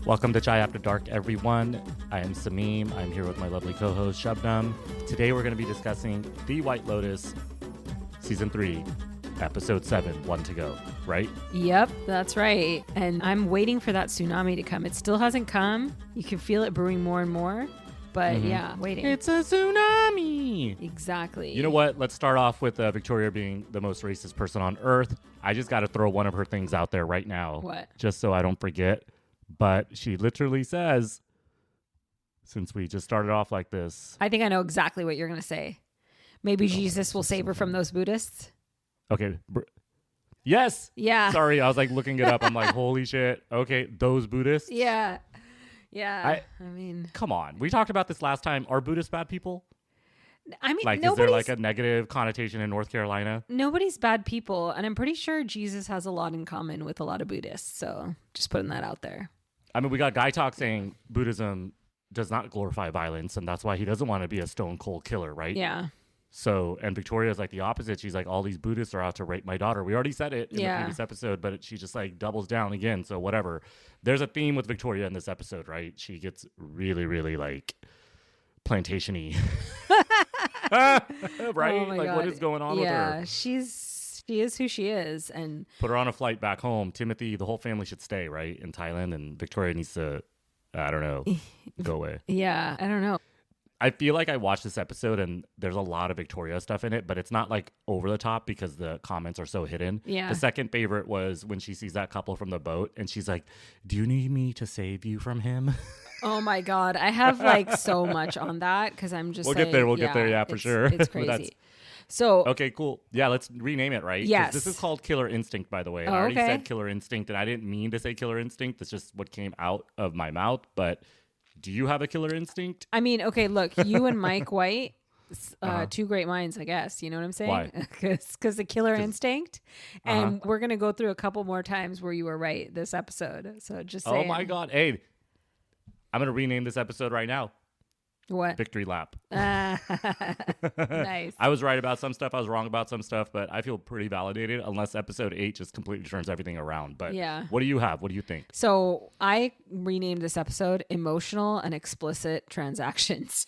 Welcome to Chai After Dark, everyone. I am Sameem. I'm here with my lovely co-host, Shabnam. Today we're going to be discussing The White Lotus, Season 3, Episode 7, one to go, right? Yep, that's right. And I'm waiting for that tsunami to come. It still hasn't come. You can feel it brewing more and more. But yeah, waiting. It's a tsunami! Exactly. You know what? Let's start off with Victoria being the most racist person on Earth. I just got to throw one of her things out there right now. What? Just so I don't forget. But she literally says, since we just started off like this. I think I know exactly what you're going to say. Maybe Jesus will save her from those Buddhists. Okay. Yes. Yeah. Sorry, I was like looking it up. I'm like, holy shit. Okay, those Buddhists. Yeah. Yeah. I mean, come on. We talked about this last time. Are Buddhists bad people? I mean, like, is there like a negative connotation in North Carolina? Nobody's bad people. And I'm pretty sure Jesus has a lot in common with a lot of Buddhists. So just putting that out there. I mean, we got Gaitok saying Buddhism does not glorify violence, and that's why he doesn't want to be a stone cold killer, right? Yeah. So, and Victoria's like the opposite. She's like, all these Buddhists are out to rape my daughter. We already said it in the previous episode, but she just like doubles down again. So whatever. There's a theme with Victoria in this episode, right? She gets really, really like plantation-y. Right? Oh like God. What is going on with her? Yeah, she is who she is, and put her on a flight back home. Timothy, the whole family should stay, right, in Thailand, and Victoria needs to, I don't know, go away. Yeah, I don't know. I feel like I watched this episode and there's a lot of Victoria stuff in it, but it's not like over the top because the comments are so hidden. Yeah. The second favorite was when she sees that couple from the boat and she's like, "Do you need me to save you from him?" Oh my God. I have like so much on that because I'm just We'll get there. We'll get there. Yeah, for sure. It's crazy. So okay, cool. Yeah, let's rename it, right? Yes. This is called Killer Instinct, by the way. And I already said Killer Instinct, and I didn't mean to say Killer Instinct. That's just what came out of my mouth. But do you have a killer instinct? I mean, okay, look, you and Mike White, two great minds, I guess. You know what I'm saying? Why? Because the killer instinct. And we're going to go through a couple more times where you were right this episode. So just saying. Oh my God. Hey, I'm going to rename this episode right now. What? Victory lap. Nice. I was right about some stuff. I was wrong about some stuff, but I feel pretty validated unless episode 8 just completely turns everything around. But yeah. What do you have? What do you think? So I renamed this episode Emotional and Explicit Transactions.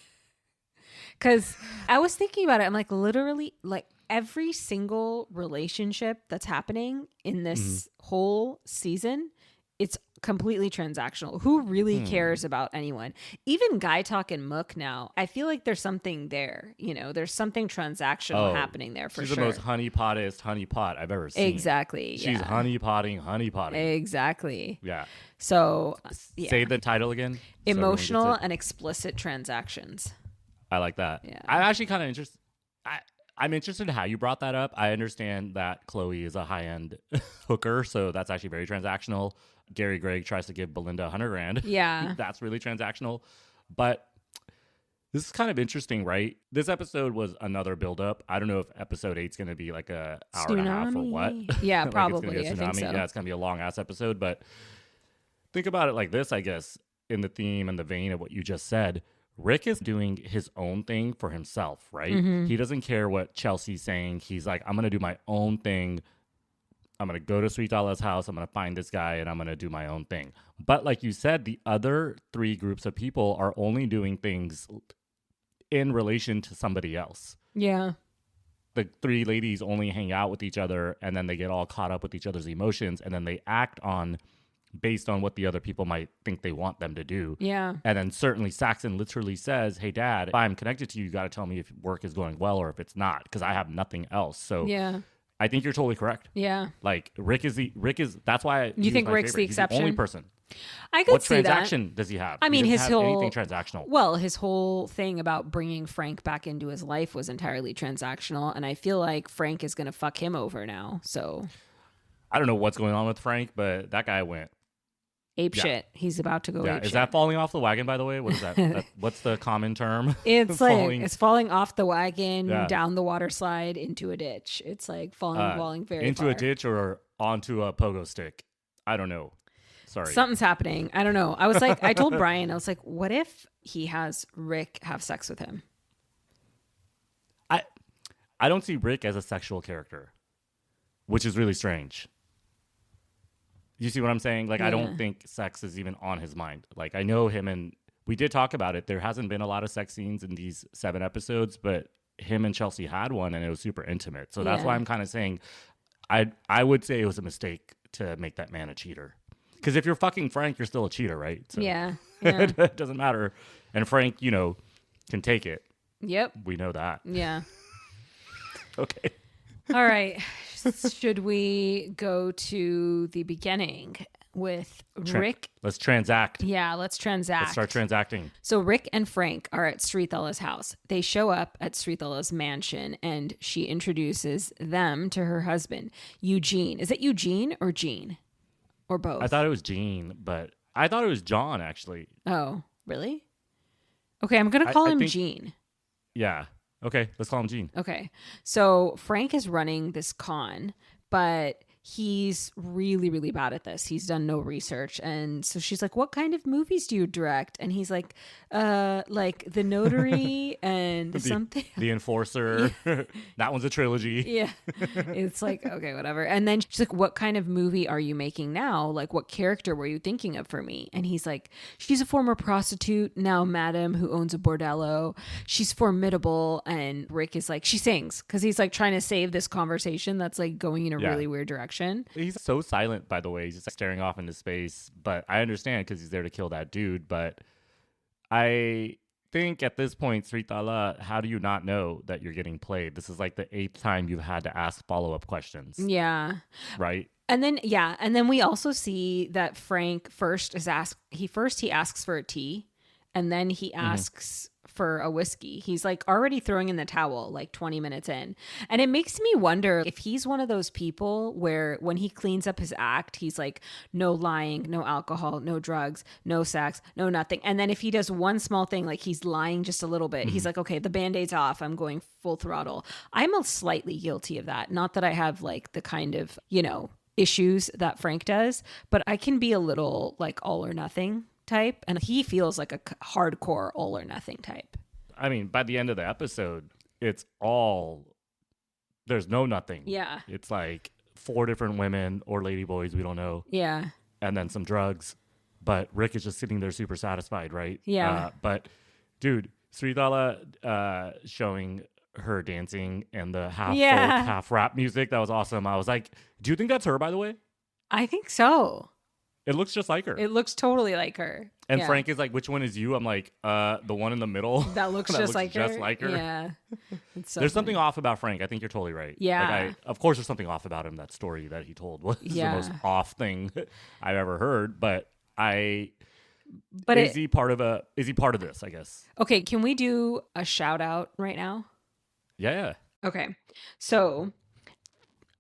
Because I was thinking about it. I'm like, literally, like every single relationship that's happening in this whole season, it's completely transactional. Who really cares about anyone? Even Gaitok and Mook now, I feel like there's something there. You know, there's something transactional happening there for sure. She's the most honeypottest honeypot I've ever seen. Exactly. She's honeypotting. Exactly. Yeah. So say the title again. Emotional and Explicit Transactions. I like that. Yeah. I'm actually kind of interested. I'm interested in how you brought that up. I understand that Chloe is a high-end hooker, so that's actually very transactional. Gary Gregg tries to give Belinda $100,000. Yeah. That's really transactional. But this is kind of interesting, right? This episode was another build-up. I don't know if episode 8 is going to be like a hour and a half or what. Yeah, like probably. It's gonna be a tsunami. I think so. Yeah, it's going to be a long-ass episode. But think about it like this, I guess, in the theme and the vein of what you just said. Rick is doing his own thing for himself, right? He doesn't care what Chelsea's saying. He's like, I'm going to do my own thing. I'm going to go to Sweet Dalla's house. I'm going to find this guy and I'm going to do my own thing. But like you said, the other 3 groups of people are only doing things in relation to somebody else. Yeah. The 3 ladies only hang out with each other and then they get all caught up with each other's emotions and then they act on based on what the other people might think they want them to do. Yeah. And then certainly Saxon literally says, "Hey Dad, if I'm connected to you, you got to tell me if work is going well or if it's not because I have nothing else." So yeah. I think you're totally correct. Yeah. Like Rick is that's why you think Rick's the exception? He's the only person. I could what see that. What transaction does he have? I mean, his whole anything transactional. Well, his whole thing about bringing Frank back into his life was entirely transactional, and I feel like Frank is going to fuck him over now. So I don't know what's going on with Frank, but that guy went ape shit. He's about to go ape is shit. that falling off the wagon, by the way? What is that? What's the common term? It's like it's falling off the wagon, down the water slide, into a ditch. It's like falling very into far. a ditch or onto a pogo stick. I don't know. Sorry. Something's happening. I don't know. I was like, I told Brian, I was like, what if he has Rick have sex with him? I don't see Rick as a sexual character, which is really strange. You see what I'm saying? Like, I don't think sex is even on his mind. Like, I know him, and we did talk about it. There hasn't been a lot of sex scenes in these 7 episodes, but him and Chelsea had one, and it was super intimate. So that's why I'm kind of saying I would say it was a mistake to make that man a cheater. Because if you're fucking Frank, you're still a cheater, right? So it doesn't matter. And Frank, can take it. Yep. We know that. Yeah. Okay. All right. Should we go to the beginning with Rick? Let's transact. Yeah, let's transact. Let's start transacting. So Rick and Frank are at Srithala's house. They show up at Srithala's mansion, and she introduces them to her husband, Eugene. Is it Eugene or Gene? Or both? I thought it was Gene, but I thought it was John, actually. Oh, really? Okay, I'm going to call him Gene. Yeah. Okay, let's call him Gene. Okay. So Frank is running this con, but he's really, really bad at this. He's done no research. And so she's like, what kind of movies do you direct? And he's like The Notary and something. The Enforcer. Yeah. That one's a trilogy. Yeah. It's like, okay, whatever. And then she's like, what kind of movie are you making now? Like, what character were you thinking of for me? And he's like, she's a former prostitute, now madam, who owns a bordello. She's formidable. And Rick is like, she sings, because he's like trying to save this conversation that's like going in a really weird direction. He's so silent, by the way. He's just like staring off into space. But I understand because he's there to kill that dude. But I think at this point, Srithala, how do you not know that you're getting played? This is like the 8th time you've had to ask follow-up questions. Yeah. Right? And then we also see that Frank he asks for a tea, and then he asks for a whiskey. He's like already throwing in the towel like 20 minutes in. And it makes me wonder if he's one of those people where when he cleans up his act, he's like, no lying, no alcohol, no drugs, no sex, no nothing. And then if he does one small thing, like he's lying just a little bit, he's like, okay, the Band-Aid's off, I'm going full throttle. I'm slightly guilty of that. Not that I have like the kind of, issues that Frank does, but I can be a little like all or nothing type, and he feels like a hardcore all or nothing type. I mean, by the end of the episode, there's no nothing. Yeah. It's like 4 different women or ladyboys, we don't know. Yeah. And then some drugs. But Rick is just sitting there super satisfied, right? Yeah. But dude, Srithala showing her dancing and the half folk, half rap music, that was awesome. I was like, do you think that's her, by the way? I think so. It looks just like her. It looks totally like her. And Frank is like, which one is you? I'm like, the one in the middle. That looks just like her. Yeah. So there's something off about Frank. I think you're totally right. Yeah. Like of course there's something off about him. That story that he told was the most off thing I've ever heard. But is he part of this, I guess? Okay, can we do a shout out right now? Yeah. Okay. So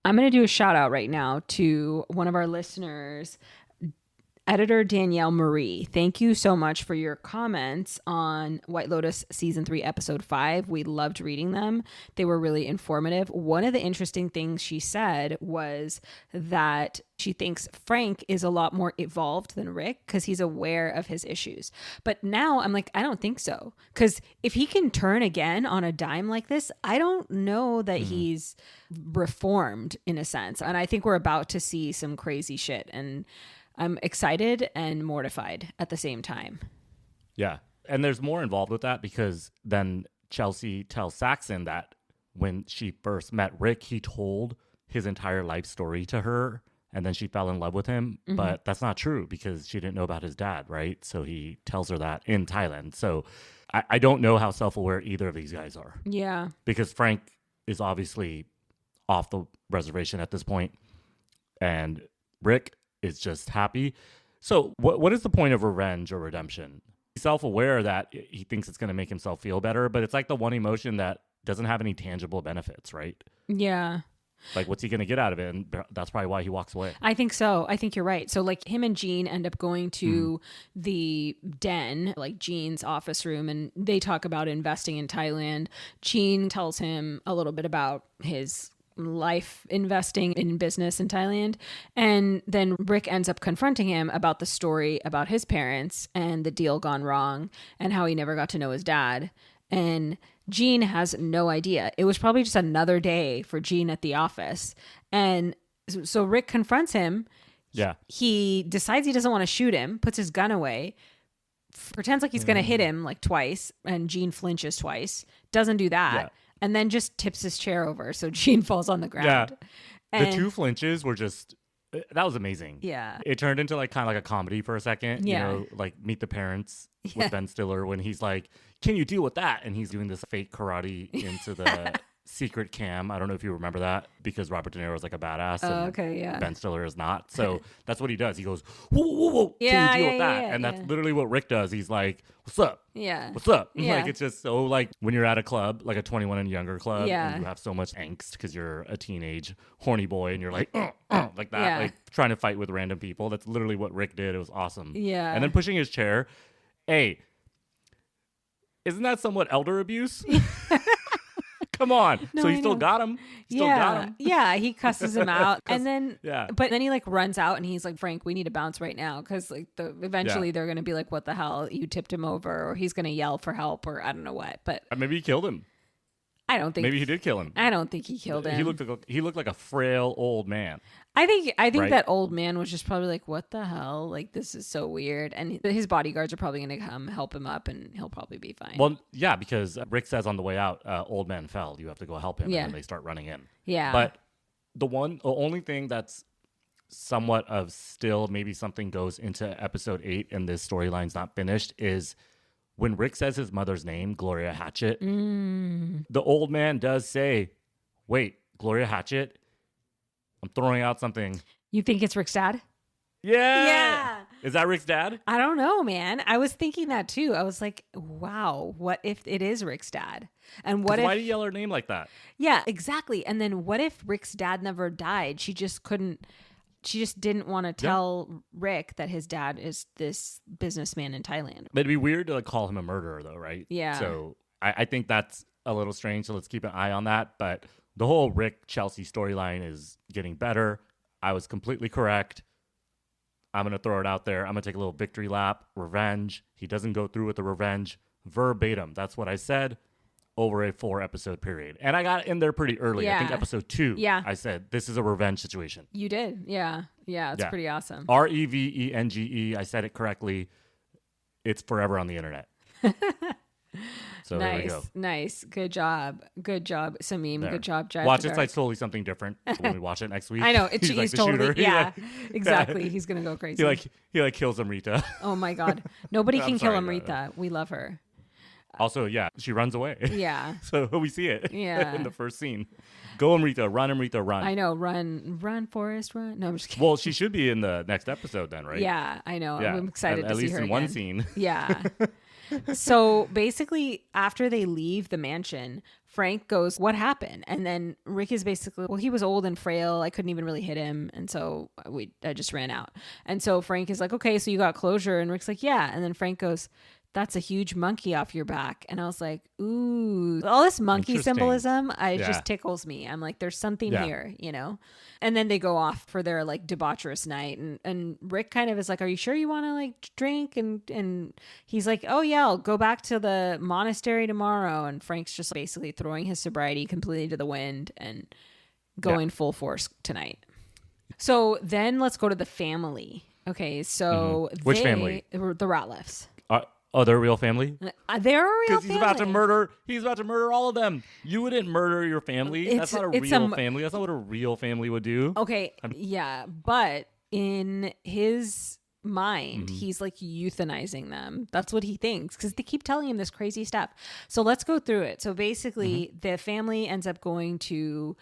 I'm going to do a shout out right now to one of our listeners, Editor Danielle Marie. Thank you so much for your comments on White Lotus Season 3, Episode 5. We loved reading them. They were really informative. One of the interesting things she said was that she thinks Frank is a lot more evolved than Rick because he's aware of his issues. But now I'm like, I don't think so. Because if he can turn again on a dime like this, I don't know that he's reformed in a sense. And I think we're about to see some crazy shit. And I'm excited and mortified at the same time. Yeah. And there's more involved with that because then Chelsea tells Saxon that when she first met Rick, he told his entire life story to her and then she fell in love with him. Mm-hmm. But that's not true because she didn't know about his dad, right? So he tells her that in Thailand. So I don't know how self-aware either of these guys are. Yeah. Because Frank is obviously off the reservation at this point and Rick is just happy. So what is the point of revenge or redemption? He's self-aware that he thinks it's going to make himself feel better, but it's like the one emotion that doesn't have any tangible benefits, right? Yeah. Like, what's he going to get out of it? And that's probably why he walks away. I think so. I think you're right. So, like, him and Jean end up going to the den, like Jean's office room, and they talk about investing in Thailand. Jean tells him a little bit about his life investing in business in Thailand. And then Rick ends up confronting him about the story about his parents and the deal gone wrong and how he never got to know his dad. And Jean has no idea. It was probably just another day for Jean at the office. And so Rick confronts him. Yeah. He decides he doesn't want to shoot him, puts his gun away, pretends like he's going to hit him like twice, and Gene flinches twice, doesn't do that, and then just tips his chair over so Gene falls on the ground. Yeah. And the 2 flinches were just, that was amazing. Yeah. It turned into like kind of like a comedy for a second. Yeah. You know, like Meet the Parents with Ben Stiller when he's like, can you deal with that? And he's doing this fake karate into the secret cam. I don't know if you remember that, because Robert De Niro is like a badass. And okay, yeah. Ben Stiller is not. So that's what he does. He goes, whoa, whoa, whoa, Yeah, can you deal with yeah, that? yeah, and that's literally what Rick does. He's like, what's up? Yeah. What's up? Yeah. Like, it's just so like when you're at a club, like a 21 and younger club, Yeah. and you have so much angst because you're a teenage horny boy and you're like, like that, Yeah. like trying to fight with random people. That's literally what Rick did. It was awesome. Yeah. And then pushing his chair. Hey, isn't that somewhat elder abuse? Come on. No, so I he still know. got him. Still got him. Yeah, he cusses him out, and then Yeah. but then he like runs out, and he's like, Frank, we need to bounce right now, because like eventually Yeah. they're gonna be like, what the hell, you tipped him over, or he's gonna yell for help, or I don't know what. But Maybe he killed him. I don't think Maybe he did kill him. I don't think he killed him. He looked like a frail old man. I think Right? that old man was just probably like, what the hell? Like, this is so weird. And his bodyguards are probably going to come help him up, and he'll probably be fine. Well, yeah, because Rick says on the way out, old man fell. You have to go help him. Yeah. And then they start running in. Yeah. But the only thing that's somewhat of still maybe something goes into episode 8 and this storyline's not finished is when Rick says his mother's name, Gloria Hatchet, the old man does say, wait, Gloria Hatchet? I'm throwing out something. You think it's Rick's dad? Yeah. Is that Rick's dad? I don't know, man. I was thinking that too. I was like, wow, what if it is Rick's dad? And what if... Why do you yell her name like that? Yeah, exactly. And then what if Rick's dad never died? She just didn't want to tell Rick that his dad is this businessman in Thailand. But it'd be weird to like call him a murderer though, right? Yeah. So I think that's a little strange. So let's keep an eye on that. But the whole Rick Chelsea storyline is getting better. I was completely correct. I'm going to throw it out there. I'm going to take a little victory lap. Revenge. He doesn't go through with the revenge. Verbatim. That's what I said over a 4-episode period. And I got in there pretty early. I think Yeah. episode 2. Yeah. I said, this is a revenge situation. You did. Yeah. Yeah. It's Yeah. pretty awesome. Revenge. I said it correctly. It's forever on the internet. So there we go. Nice. Good job, Sameem. There. Good job, Drive Watch to it's Dark. like totally something different when we watch it next week. I know. He's like the totally, shooter. yeah, He exactly. He's going to go crazy. he kills Amrita. Oh my God. Nobody I'm can kill sorry, Amrita. We love her. Also, yeah, she runs away. Yeah. So we see it Yeah. in the first scene. Go Amrita, run Amrita, run. I know. Run, Forrest, run. No, I'm just kidding. Well, she should be in the next episode then, right? Yeah, I know. Yeah. I'm excited at to see least her in one again. scene. Yeah. So basically, after they leave the mansion, Frank goes, what happened? And then Rick is basically, well, he was old and frail. I couldn't even really hit him. And so I just ran out. And so Frank is like, okay, so you got closure. And Rick's like, yeah. And then Frank goes, that's a huge monkey off your back. And I was like, ooh, all this monkey Interesting. symbolism, it Yeah. just tickles me. I'm like, there's something Yeah. here, you know? And then they go off for their like debaucherous night. And Rick kind of is like, are you sure you want to like drink? And he's like, oh yeah, I'll go back to the monastery tomorrow. And Frank's just basically throwing his sobriety completely to the wind and going full force tonight. So then let's go to the family. Okay, so Which family? The Ratliffs. Oh, they're a real family? They're a real Because he's about to murder all of them. You wouldn't murder your family. That's not a real family. That's not what a real family would do. Okay, yeah, but in his mind, Mm-hmm. he's like euthanizing them. That's what he thinks, because they keep telling him this crazy stuff. So let's go through it. So basically, Mm-hmm. the family ends up going to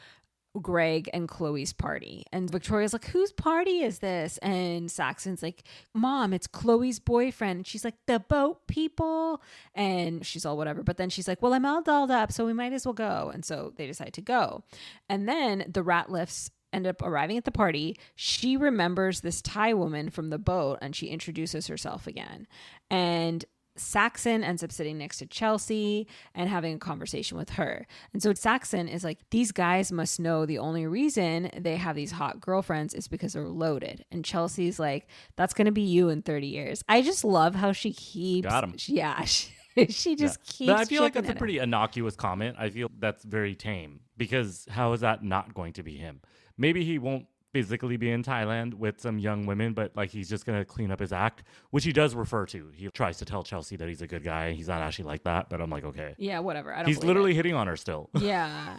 Greg and Chloe's party, and Victoria's like, whose party is this? And Saxon's like, Mom, it's Chloe's boyfriend. And she's like, the boat people. And she's all whatever, but then she's like, well, I'm all dolled up, so we might as well go. And so they decide to go. And then the Ratliffs end up arriving at the party. She remembers this Thai woman from the boat, and she introduces herself again. And Saxon ends up sitting next to Chelsea and having a conversation with her. And so Saxon is like, these guys must know the only reason they have these hot girlfriends is because they're loaded. And Chelsea's like, that's going to be you in 30 years. I just love how she keeps... Got him. Yeah. She just keeps... But I feel like chipping that's a at him. pretty innocuous comment. I feel that's very tame because how is that not going to be him? Maybe he won't physically be in Thailand with some young women, but like he's just gonna clean up his act, which he does refer to. He tries to tell Chelsea that he's a good guy. He's not actually like that, but I'm like, okay. Yeah, whatever. I don't He's believe literally it. hitting on her still. Yeah.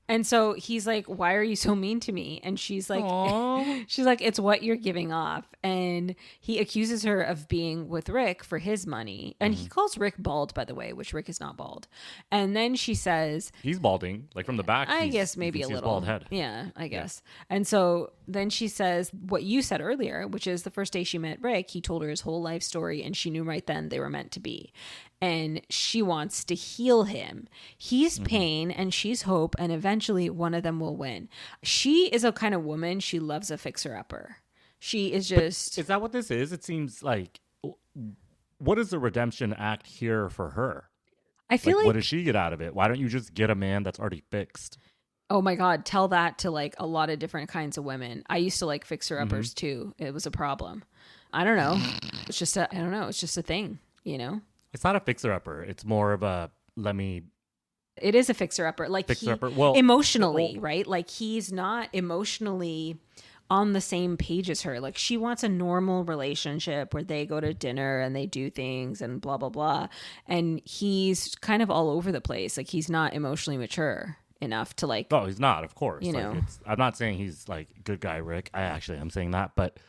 And so he's like, why are you so mean to me? And she's like, she's like, it's what you're giving off. And he accuses her of being with Rick for his money. And he calls Rick bald, by the way, which Rick is not bald. And then she says, He's balding, like from the back. I guess maybe a little. Bald head. Yeah, I guess. Yeah. And so then she says what you said earlier, which is the first day she met Rick, he told her his whole life story and she knew right then they were meant to be. And she wants to heal him. He's pain and she's hope, and eventually one of them will win. She is a kind of woman, she loves a fixer-upper. She is just... But is that what this is? It seems like... What is the redemption act here for her? I feel like... What does she get out of it? Why don't you just get a man that's already fixed? Oh my God, tell that to like a lot of different kinds of women. I used to like fixer-uppers too. It was a problem. I don't know. It's just I don't know. It's just a thing, you know? It's not a fixer-upper. It's more of a It is a fixer-upper. Like fixer-upper. Well, emotionally, right? Like he's not emotionally on the same page as her. Like she wants a normal relationship where they go to dinner and they do things and blah, blah, blah. And he's kind of all over the place. Like he's not emotionally mature enough to like... Oh, he's not, of course. You like, know. I'm not saying he's like good guy Rick. I actually am saying that, but...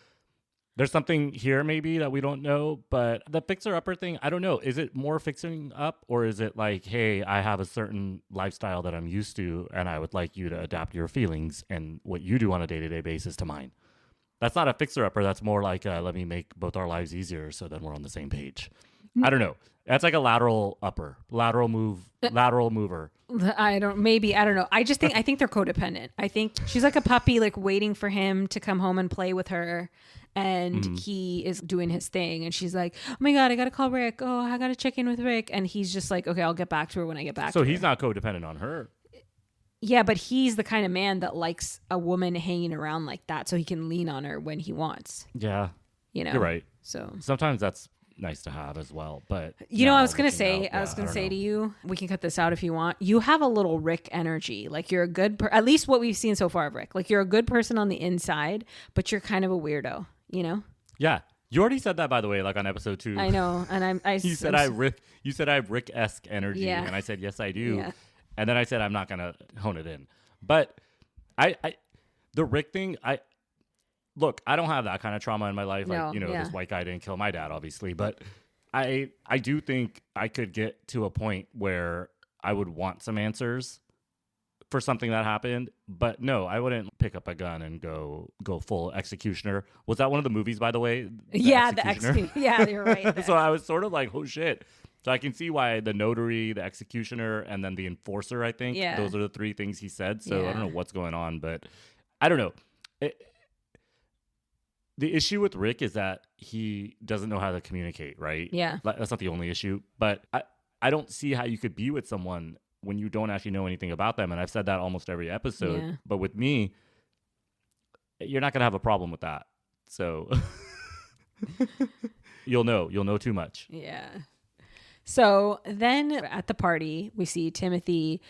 There's something here maybe that we don't know, but the fixer-upper thing, I don't know. Is it more fixing up, or is it like, hey, I have a certain lifestyle that I'm used to, and I would like you to adapt your feelings and what you do on a day-to-day basis to mine? That's not a fixer-upper. That's more like, let me make both our lives easier so then we're on the same page. I don't know. That's like a lateral mover. I don't know. I think they're codependent. I think she's like a puppy, like waiting for him to come home and play with her. And he is doing his thing. And she's like, oh my God, I got to call Rick. Oh, I got to check in with Rick. And he's just like, okay, I'll get back to her when I get back to her. So he's not codependent on her. Yeah, but he's the kind of man that likes a woman hanging around like that so he can lean on her when he wants. Yeah. You know? You're right. So sometimes that's nice to have as well. But you know, I was gonna say to you, we can cut this out if you want. You have a little Rick energy. Like you're a good at least what we've seen so far of Rick. Like you're a good person on the inside, but you're kind of a weirdo, you know? Yeah. You already said that, by the way, like on episode 2. I know. And you said I have Rick-esque energy. Yeah. And I said, yes, I do. Yeah. And then I said, I'm not going to hone it in. But the Rick thing, look, I don't have that kind of trauma in my life. No, like, this white guy didn't kill my dad, obviously. But I do think I could get to a point where I would want some answers for something that happened. But no, I wouldn't pick up a gun and go full executioner. Was that one of the movies, by the way? Yeah, the executioner. Yeah, you're right. So I was sort of like, oh shit. So I can see why the notary, the executioner, and then the enforcer, I think. Yeah. Those are the 3 things he said. So Yeah. I don't know what's going on, but I don't know. The issue with Rick is that he doesn't know how to communicate, right? Yeah. That's not the only issue. But I don't see how you could be with someone when you don't actually know anything about them. And I've said that almost every episode. Yeah. But with me, you're not going to have a problem with that. So you'll know too much. Yeah. So then at the party, we see Timothy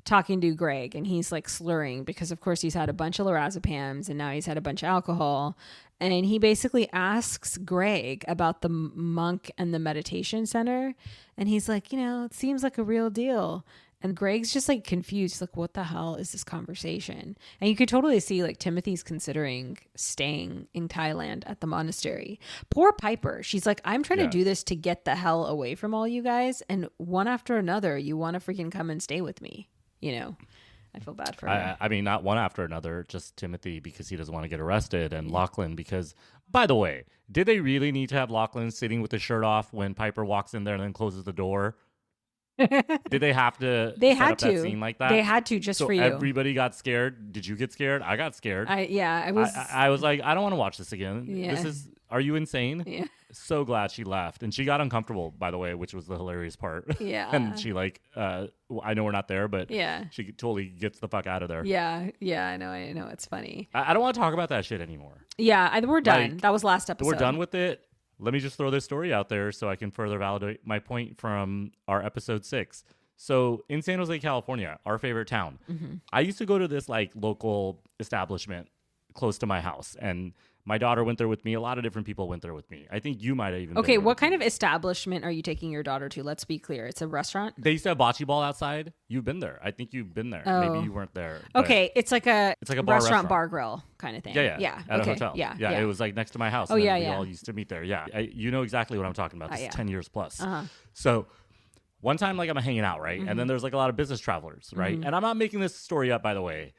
talking to Greg, and he's like slurring because, of course, he's had a bunch of Lorazepams and now he's had a bunch of alcohol. And he basically asks Greg about the monk and the meditation center. And he's like, it seems like a real deal. And Greg's just like confused. He's like, what the hell is this conversation? And you could totally see like Timothy's considering staying in Thailand at the monastery. Poor Piper. She's like, I'm trying to do this to get the hell away from all you guys. And one after another, you want to freaking come and stay with me. I feel bad for her. I mean, not one after another, just Timothy because he doesn't want to get arrested, and Lachlan because, by the way, did they really need to have Lachlan sitting with his shirt off when Piper walks in there and then closes the door? Did they have to They set had up to. that scene like that? They had to just so for you. Everybody got scared. Did you get scared? I got scared. I was like, I don't want to watch this again. Yeah. Are you insane? Yeah. So glad she left. And she got uncomfortable, by the way, which was the hilarious part. Yeah. And she I know we're not there, but yeah, she totally gets the fuck out of there. Yeah. I know. It's funny. I don't want to talk about that shit anymore. Yeah. We're done. That was last episode. We're done with it. Let me just throw this story out there so I can further validate my point from our episode 6. So in San Jose, California, our favorite town, I used to go to this like local establishment close to my house. And my daughter went there with me. A lot of different people went there with me. I think you might have even Okay, been what kind of establishment are you taking your daughter to? Let's be clear. It's a restaurant? They used to have bocce ball outside. You've been there. I think you've been there. Oh. Maybe you weren't there. Okay, it's like a restaurant bar grill kind of thing. Yeah. At okay. a hotel. Yeah. It was like next to my house. Oh, and yeah, we yeah. all used to meet there. Yeah. You know exactly what I'm talking about. This is 10 years plus. Uh-huh. So one time, like, I'm hanging out, right? And then there's like a lot of business travelers, right? And I'm not making this story up, by the way.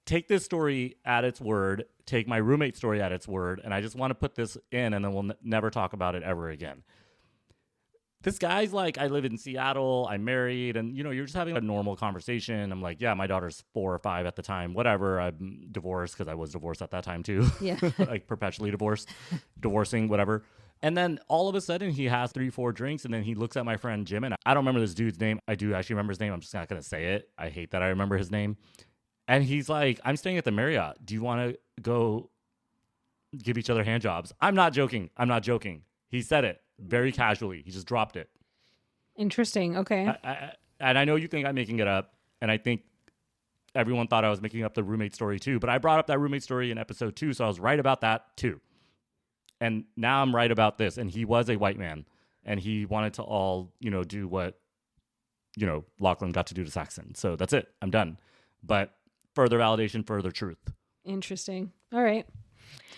Take this story at its word, take my roommate story at its word, and I just want to put this in, and then we'll never talk about it ever again. This guy's like, I live in Seattle, I'm married, and, you know, you're just having a normal conversation. I'm like, yeah, my daughter's 4 or 5 at the time, whatever. I'm divorced because I was divorced at that time too. Yeah. Like perpetually divorcing, whatever. And then all of a sudden he has 3-4 drinks, and then he looks at my friend Jim, and I don't remember this dude's name. I do actually remember his name. I'm just not going to say it. I hate that I remember his name. And he's like, I'm staying at the Marriott. Do you want to go give each other hand jobs? I'm not joking. He said it very casually. He just dropped it. Interesting. Okay. And I know you think I'm making it up. And I think everyone thought I was making up the roommate story too. But I brought up that roommate story in episode 2. So I was right about that too. And now I'm right about this. And he was a white man. And he wanted to all, you know, do what, you know, Lachlan got to do to Saxon. So that's it. I'm done. But further validation, further truth. Interesting. All right.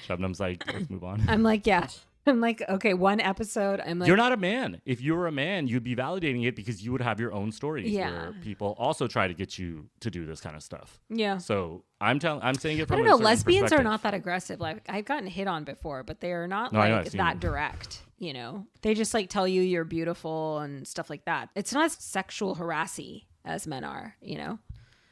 Shabnam's like, let's move on. I'm like, yeah. I'm like, okay, one episode. I'm like, you're not a man. If you were a man, you'd be validating it because you would have your own stories where people also try to get you to do this kind of stuff. Yeah. So I'm saying it from I don't know. a certain Lesbians are perspective. not that aggressive. Like I've gotten hit on before, but they are not I know, like I've seen that them. direct. You know, they just like tell you you're beautiful and stuff like that. It's not as sexual harassy as men are. You know.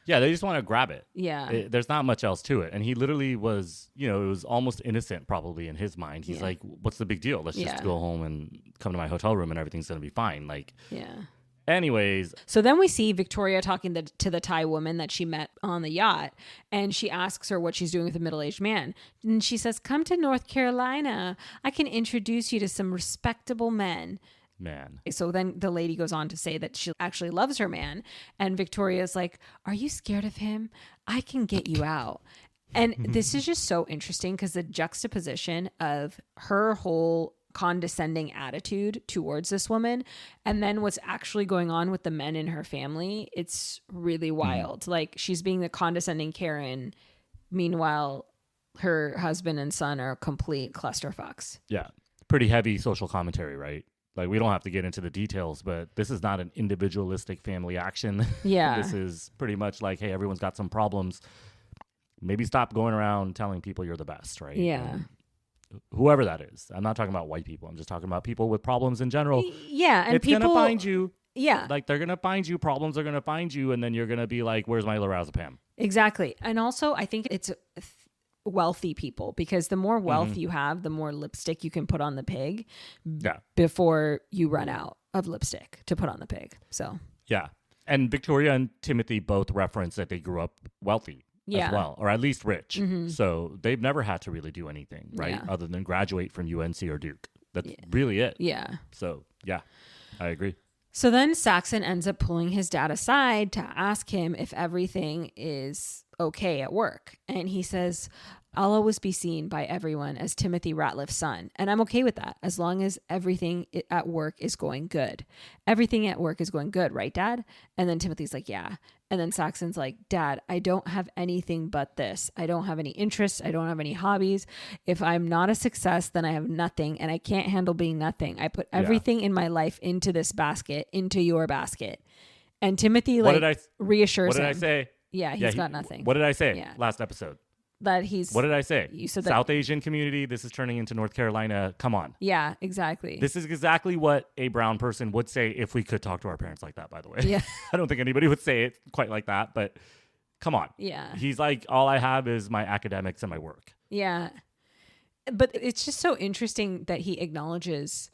Yeah, they just want to grab it. Yeah. There's not much else to it. And he literally was, you know, it was almost innocent probably in his mind. He's like, what's the big deal? Let's just go home and come to my hotel room and everything's going to be fine. Like, yeah. Anyways. So then we see Victoria talking to the Thai woman that she met on the yacht. And she asks her what she's doing with a middle-aged man. And she says, come to North Carolina. I can introduce you to some respectable men. Man. So then the lady goes on to say that she actually loves her man. And Victoria's like, are you scared of him? I can get you out. And this is just so interesting because the juxtaposition of her whole condescending attitude towards this woman and then what's actually going on with the men in her family, it's really wild. Like she's being the condescending Karen. Meanwhile, her husband and son are complete clusterfucks. Yeah. Pretty heavy social commentary, right? Like, we don't have to get into the details, but this is not an individualistic family action. Yeah. This is pretty much like, hey, everyone's got some problems. Maybe stop going around telling people you're the best, right? Yeah. Whoever that is. I'm not talking about white people. I'm just talking about people with problems in general. Yeah. And it's going to find you. Yeah. Like, they're going to find you. Problems are going to find you. And then you're going to be like, where's my Lorazepam? Exactly. And also, I think it's wealthy people, because the more wealth you have, the more lipstick you can put on the pig before you run out of lipstick to put on the pig. So yeah. And Victoria and Timothy both reference that they grew up wealthy as well, or at least rich. So they've never had to really do anything, right? Other than graduate from UNC or Duke. That's really it. Yeah. So yeah, I agree. So then Saxon ends up pulling his dad aside to ask him if everything is okay at work. And he says, I'll always be seen by everyone as Timothy Ratliff's son. And I'm okay with that as long as everything at work is going good. Everything at work is going good, right, Dad? And then Timothy's like, yeah. And then Saxon's like, Dad, I don't have anything but this. I don't have any interests. I don't have any hobbies. If I'm not a success, then I have nothing, and I can't handle being nothing. I put everything in my life into this basket, into your basket. And Timothy reassures him. What did I say? Yeah, he's got nothing. What did I say last episode? That he's... What did I say? You said that... South Asian community, this is turning into North Carolina. Come on. Yeah, exactly. This is exactly what a brown person would say if we could talk to our parents like that, by the way. Yeah. I don't think anybody would say it quite like that, but come on. Yeah. He's like, all I have is my academics and my work. Yeah. But it's just so interesting that he acknowledges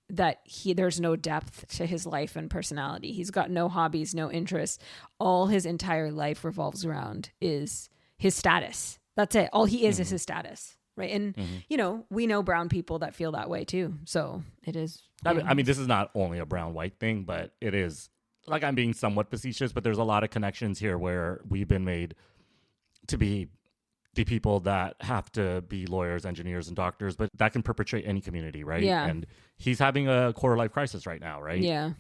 that there's no depth to his life and personality. He's got no hobbies, no interests. All his entire life revolves around is his status. That's it. All he is his status. Right. And, you know, we know brown people that feel that way too. So it is. I mean, this is not only a brown white thing, but it is, like, I'm being somewhat facetious, but there's a lot of connections here where we've been made to be the people that have to be lawyers, engineers, and doctors, but that can perpetrate any community, right? Yeah. And he's having a quarter life crisis right now, right? Yeah.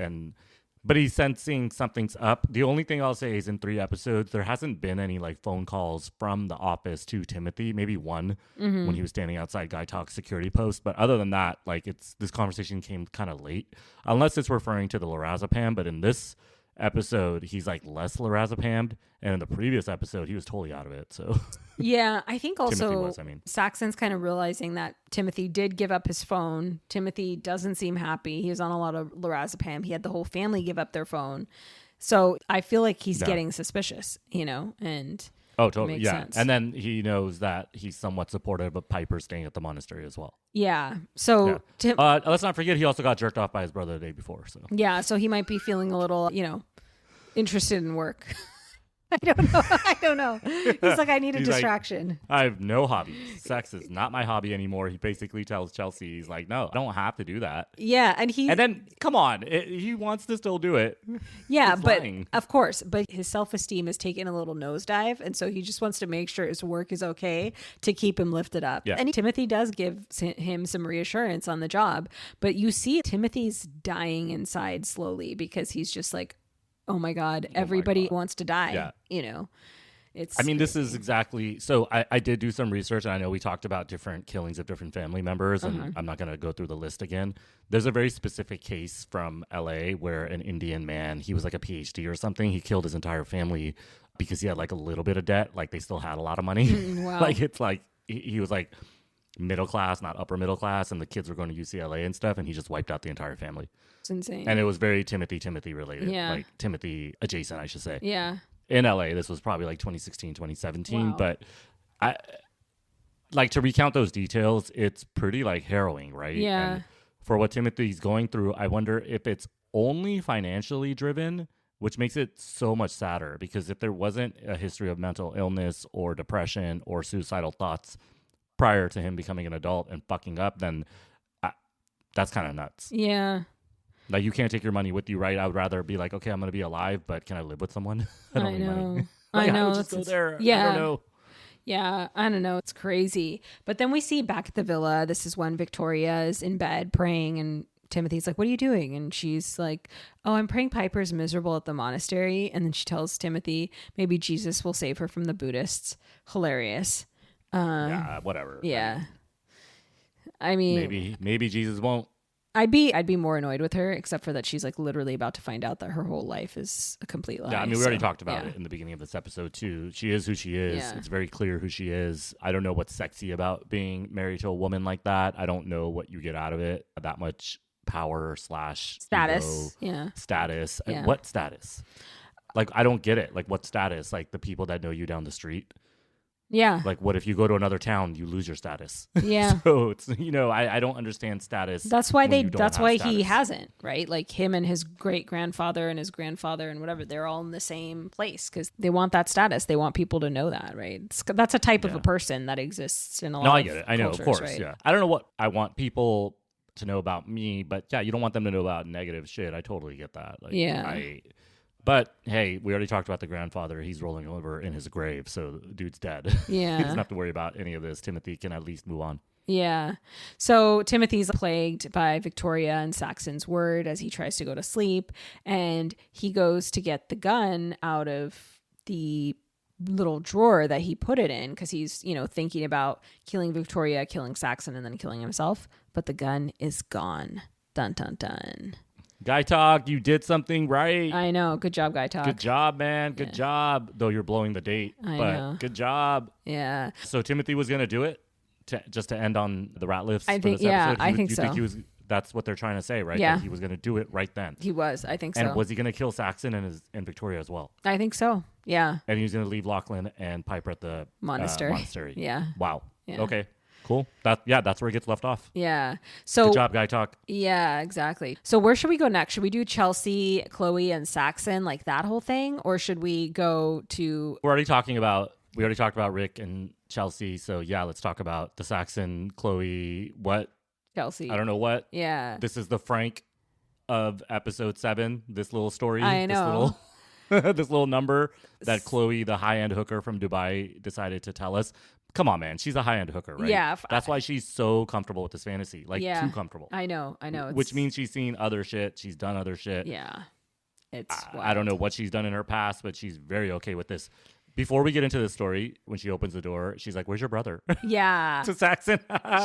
But he's sensing something's up. The only thing I'll say is in 3 episodes, there hasn't been any like phone calls from the office to Timothy. Maybe one when he was standing outside Gaitok's security post. But other than that, like this conversation came kind of late, unless it's referring to the Lorazepam. But in this episode, he's like less Lorazepam'd, and in the previous episode, he was totally out of it. So yeah, I think also was, I mean. Saxon's kind of realizing that Timothy did give up his phone. Timothy doesn't seem happy. He was on a lot of Lorazepam. He had the whole family give up their phone. So I feel like he's getting suspicious, and oh, totally, makes yeah. sense. And then he knows that he's somewhat supportive of Piper staying at the monastery as well. Yeah. So let's not forget he also got jerked off by his brother the day before. So yeah, so he might be feeling a little, interested in work. I don't know. He's like, I need a distraction. Like, I have no hobbies. Sex is not my hobby anymore. He basically tells Chelsea, he's like, no, I don't have to do that. Yeah, and then, come on, he wants to still do it. Yeah, He's but lying. of course, but his self-esteem is taking a little nosedive, and so he just wants to make sure his work is okay to keep him lifted up. Yeah. And Timothy does give him some reassurance on the job, but you see Timothy's dying inside slowly because he's just like, oh my God, everybody wants to die. Yeah. It's. I mean, this is exactly. So I did do some research, and I know we talked about different killings of different family members, and I'm not going to go through the list again. There's a very specific case from LA where an Indian man, he was like a PhD or something. He killed his entire family because he had like a little bit of debt. Like they still had a lot of money. Wow. Like it's like he was like middle class, not upper middle class, and the kids were going to UCLA and stuff, and he just wiped out the entire family. It's insane. And it was very Timothy related. Yeah. Like Timothy adjacent, I should say. Yeah. In LA, this was probably like 2016, 2017. Wow. But I like to recount those details. It's pretty like harrowing, right? Yeah. And for what Timothy's going through, I wonder if it's only financially driven, which makes it so much sadder. Because if there wasn't a history of mental illness or depression or suicidal thoughts prior to him becoming an adult and fucking up, then that's kind of nuts. Yeah. Like, you can't take your money with you, right? I would rather be like, okay, I'm going to be alive, but can I live with someone? I don't need money. I know. I would just go there. Yeah. I don't know. Yeah, I don't know. It's crazy. But then we see back at the villa, this is when Victoria is in bed praying, and Timothy's like, what are you doing? And she's like, oh, I'm praying Piper's miserable at the monastery. And then she tells Timothy, maybe Jesus will save her from the Buddhists. Hilarious. Yeah, whatever. Yeah. I mean, maybe Jesus won't. I'd be more annoyed with her, except for that she's like literally about to find out that her whole life is a complete lie. Yeah, I mean, we already talked about it in the beginning of this episode too. She is who she is. Yeah. It's very clear who she is. I don't know what's sexy about being married to a woman like that. I don't know what you get out of it. That much power / status. Ego, status. Yeah. What status? Like, I don't get it. Like, what status? Like the people that know you down the street. Yeah. Like, what if you go to another town, you lose your status? Yeah. So it's, I don't understand status. That's why he status. hasn't, right? Like him and his great grandfather and his grandfather and whatever, they're all in the same place because they want that status. They want people to know that, right? That's a type of a person that exists in a lot of I get it. I know, cultures, of course. right? Yeah. I don't know what I want people to know about me, but yeah, you don't want them to know about negative shit. I totally get that. Like, yeah. But hey, we already talked about the grandfather. He's rolling over in his grave, so the dude's dead. Yeah. He doesn't have to worry about any of this. Timothy can at least move on. Yeah. So Timothy's plagued by Victoria and Saxon's word as he tries to go to sleep, and he goes to get the gun out of the little drawer that he put it in because he's, thinking about killing Victoria, killing Saxon, and then killing himself. But the gun is gone. Dun, dun, dun. Gaitok, you did something right. I know. Good job, Gaitok. Good job, man. Good job. Though you're blowing the date. I but know. Good job. Yeah. So Timothy was going to do it just to end on the rat lifts. I think, I think so. That's what they're trying to say, right? Yeah. That he was going to do it right then. He was. I think so. And was he going to kill Saxon and Victoria as well? I think so. Yeah. And he was going to leave Lachlan and Piper at the monastery. Yeah. Wow. Yeah. Okay. Cool. That's where it gets left off. Yeah. So good job, Gaitok. Yeah, exactly. So where should we go next? Should we do Chelsea, Chloe, and Saxon, like that whole thing, or should we go to? We already talked about Rick and Chelsea. So yeah, let's talk about the Saxon, Chloe. What? Chelsea. I don't know what. Yeah. This is the Frank of episode 7. This little story. I know. This little number that Chloe, the high-end hooker from Dubai, decided to tell us. come on, man. She's a high-end hooker, right? Yeah. That's why she's so comfortable with this fantasy. Like, too comfortable. I know. Which means she's seen other shit. She's done other shit. Yeah. It's I don't know what she's done in her past, but she's very okay with this. Before we get into this story, when she opens the door, she's like, "Where's your brother?" Yeah. To Saxon.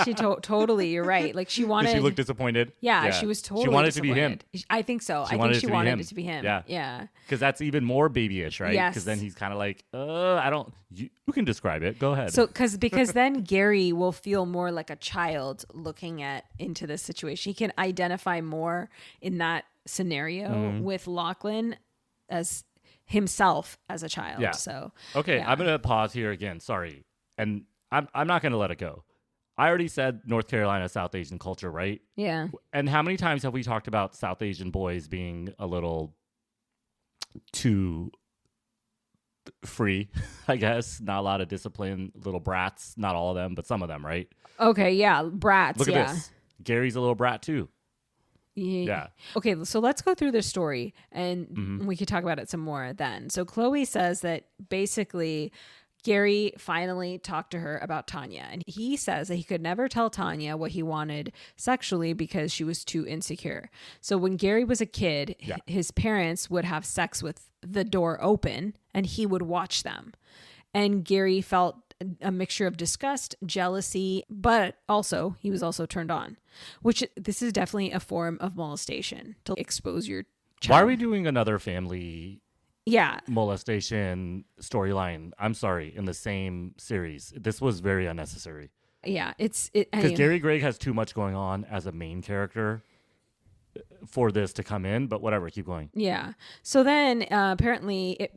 She totally, you're right. Like she wanted. Did she look disappointed? Yeah, she was totally. She wanted to be him. I think so. She I wanted think she it to be wanted him. it to be him. Yeah. Yeah. Because that's even more babyish, right? Yes. Because then he's kind of like, I don't. You can describe it. Go ahead. So, because then Gary will feel more like a child looking into this situation. He can identify more in that scenario with Lachlan as himself as a child. Yeah. So okay, yeah. I'm gonna pause here again. Sorry, and I'm not gonna let it go. I already said North Carolina South Asian culture, right? Yeah. And how many times have we talked about South Asian boys being a little too free? I guess not a lot of discipline, little brats. Not all of them, but some of them, right? Okay. Yeah. Brats. Look at this. Gary's a little brat too. Yeah. Okay, so let's go through this story and we could talk about it some more then. So Chloe says that basically Gary finally talked to her about Tanya, and he says that he could never tell Tanya what he wanted sexually because she was too insecure. So when Gary was a kid, his parents would have sex with the door open and he would watch them. And Gary felt a mixture of disgust, jealousy, but also he was also turned on, which this is definitely a form of molestation to expose your child. Why are we doing another family Yeah. molestation storyline? I'm sorry, in the same series. This was very unnecessary. Yeah, because Because Gary Gregg has too much going on as a main character for this to come in, but whatever, keep going. Yeah. So then apparently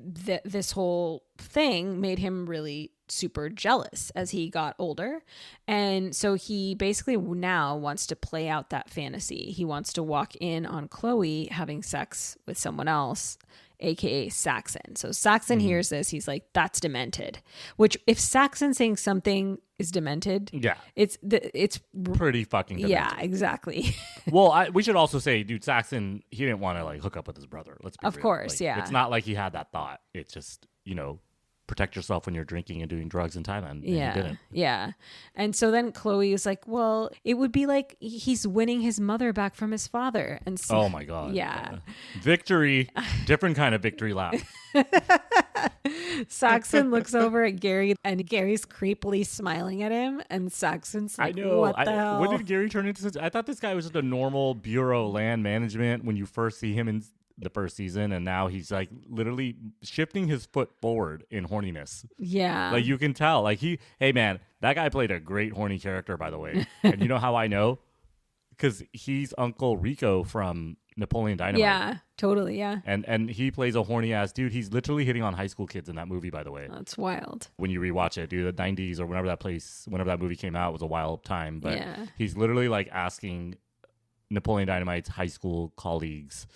this whole thing made him really super jealous as he got older. And so he basically now wants to play out that fantasy. He wants to walk in on Chloe having sex with someone else, aka Saxon. So Saxon hears this, he's like, that's demented. Which if Saxon saying something is demented, it's pretty fucking demented. Yeah, exactly. Well, we should also say, dude, Saxon, he didn't want to like hook up with his brother. Let's be Of real. course, like, yeah. It's not like he had that thought. It's just, protect yourself when you're drinking and doing drugs in Thailand. And he didn't. Yeah. And so then Chloe is like, well, it would be like he's winning his mother back from his father. And so, oh my God. Yeah. Victory. Different kind of victory lap. Saxon looks over at Gary and Gary's creepily smiling at him. And Saxon's like, I know. what the hell? When did Gary turn into I thought this guy was just a normal Bureau of Land Management when you first see him in the first season, and now he's like literally shifting his foot forward in horniness. Yeah. Like you can tell. Like hey man, that guy played a great horny character, by the way. And you know how I know? Because he's Uncle Rico from Napoleon Dynamite. Yeah, totally, yeah. And he plays a horny ass dude. He's literally hitting on high school kids in that movie, by the way. That's wild. When you rewatch it, dude, the 90s or whenever that movie came out was a wild time. But he's literally like asking Napoleon Dynamite's high school colleagues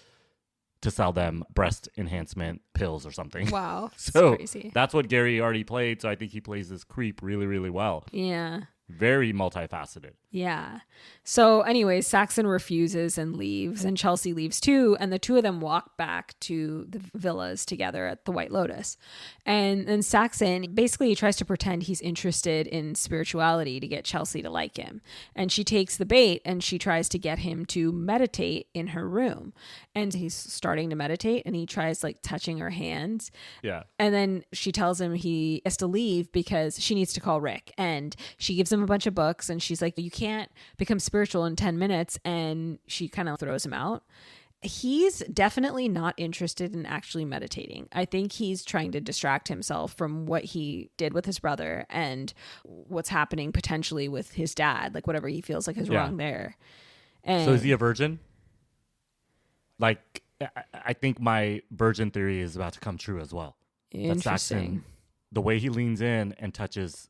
to sell them breast enhancement pills or something. Wow. So crazy. That's what Gary already played. So I think he plays this creep really, really well. Yeah. Very multifaceted. Yeah. So anyways, Saxon refuses and leaves, and Chelsea leaves too, and the two of them walk back to the villas together at the White Lotus. And then Saxon basically tries to pretend he's interested in spirituality to get Chelsea to like him. And she takes the bait and she tries to get him to meditate in her room. And he's starting to meditate and he tries like touching her hands. Yeah. And then she tells him he has to leave because she needs to call Rick. And she gives him a bunch of books and she's like, you can't become spiritual in 10 minutes. And she kind of throws him out. He's definitely not interested in actually meditating. I think he's trying to distract himself from what he did with his brother and what's happening potentially with his dad, like whatever he feels like is wrong there. And so is he a virgin? Like, I think my virgin theory is about to come true as well. Interesting. That Saxon, the way he leans in and touches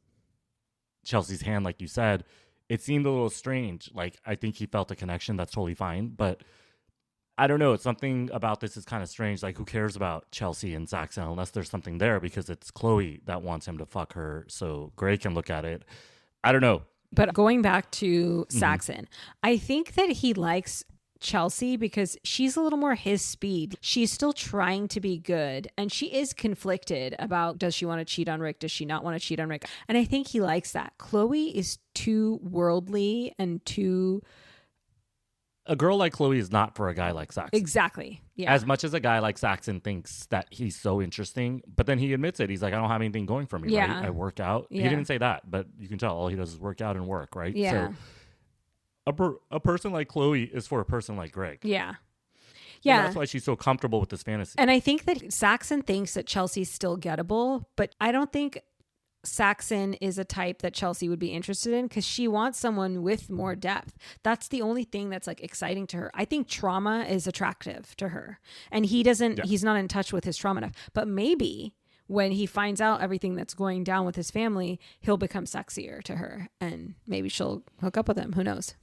Chelsea's hand, like you said, it seemed a little strange. Like, I think he felt a connection. That's totally fine. But I don't know. It's something about this is kind of strange. Like, who cares about Chelsea and Saxon unless there's something there, because it's Chloe that wants him to fuck her so Gray can look at it. I don't know. But going back to Saxon, I think that he likes Chelsea because she's a little more his speed. She's still trying to be good, and she is conflicted about, does she want to cheat on Rick? Does she not want to cheat on Rick? And I think he likes that. Chloe is too worldly and too... A girl like Chloe is not for a guy like Saxon. Exactly. Yeah. As much as a guy like Saxon thinks that he's so interesting, but then he admits it. He's like, I don't have anything going for me, right? I work out. Yeah. He didn't say that, but you can tell all he does is work out and work, right? Yeah. So a person like Chloe is for a person like Greg. Yeah. Yeah. And that's why she's so comfortable with this fantasy. And I think that Saxon thinks that Chelsea's still gettable, but I don't think Saxon is a type that Chelsea would be interested in because she wants someone with more depth. That's the only thing that's like exciting to her. I think trauma is attractive to her, and he's not in touch with his trauma enough. But maybe when he finds out everything that's going down with his family, he'll become sexier to her, and maybe she'll hook up with him. Who knows?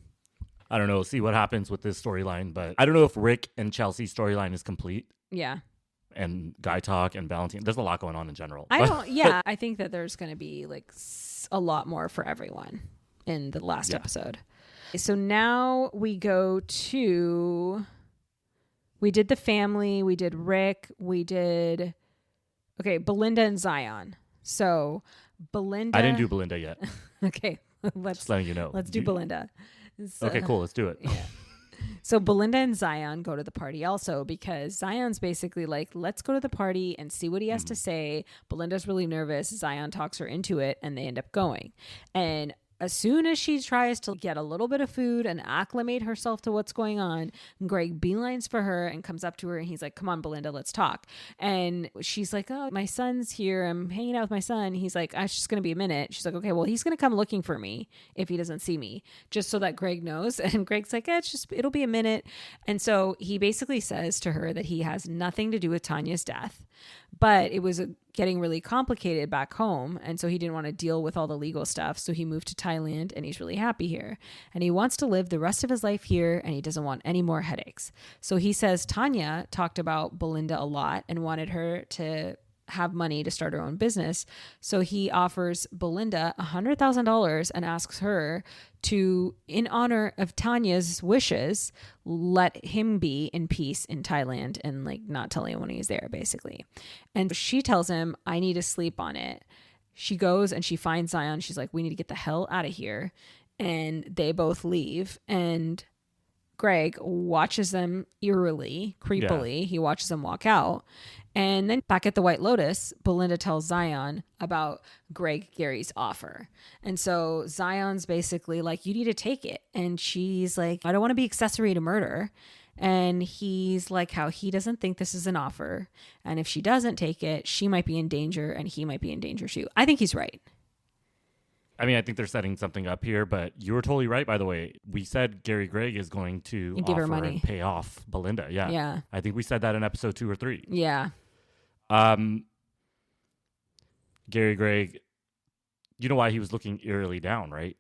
I don't know. See what happens with this storyline, but I don't know if Rick and Chelsea's storyline is complete. Yeah. And Gaitok and Valentine. There's a lot going on in general. I think that there's going to be like a lot more for everyone in the last episode. So now we go to, we did the family, we did Rick, we did, Belinda and Zion. So Belinda. I didn't do Belinda yet. Okay. Just letting you know. Let's do Belinda. So, okay, cool. Let's do it. Yeah. So Belinda and Zion go to the party also because Zion's basically like, let's go to the party and see what he has to say. Belinda's really nervous. Zion talks her into it and they end up going. And as soon as she tries to get a little bit of food and acclimate herself to what's going on, Greg beelines for her and comes up to her and he's like, come on, Belinda, let's talk. And she's like, oh, my son's here. I'm hanging out with my son. He's like, it's just going to be a minute. She's like, okay, well, he's going to come looking for me if he doesn't see me, just so that Greg knows. And Greg's like, it'll be a minute. And so he basically says to her that he has nothing to do with Tanya's death, but it was getting really complicated back home. And so he didn't want to deal with all the legal stuff. So he moved to Thailand and he's really happy here. And he wants to live the rest of his life here and he doesn't want any more headaches. So he says Tanya talked about Belinda a lot and wanted her to have money to start her own business. So he offers Belinda $100,000 and asks her to, in honor of Tanya's wishes, let him be in peace in Thailand and like not tell anyone he's there, basically. And she tells him, I need to sleep on it. She goes and she finds Zion. She's like, we need to get the hell out of here. And they both leave. And Greg watches them eerily, creepily. Yeah. He watches them walk out. And then back at the White Lotus, Belinda tells Zion about Greg Gary's offer. And so Zion's basically like, you need to take it. And she's like, I don't want to be accessory to murder. And he's like, how he doesn't think this is an offer. And if she doesn't take it, she might be in danger and he might be in danger too. I think he's right. I mean, I think they're setting something up here, but you were totally right, by the way. We said Gary Gregg is going to give her money and pay off Belinda. Yeah. Yeah. I think we said that in episode 2 or 3. Yeah. Gary Gregg, you know why he was looking eerily down, right?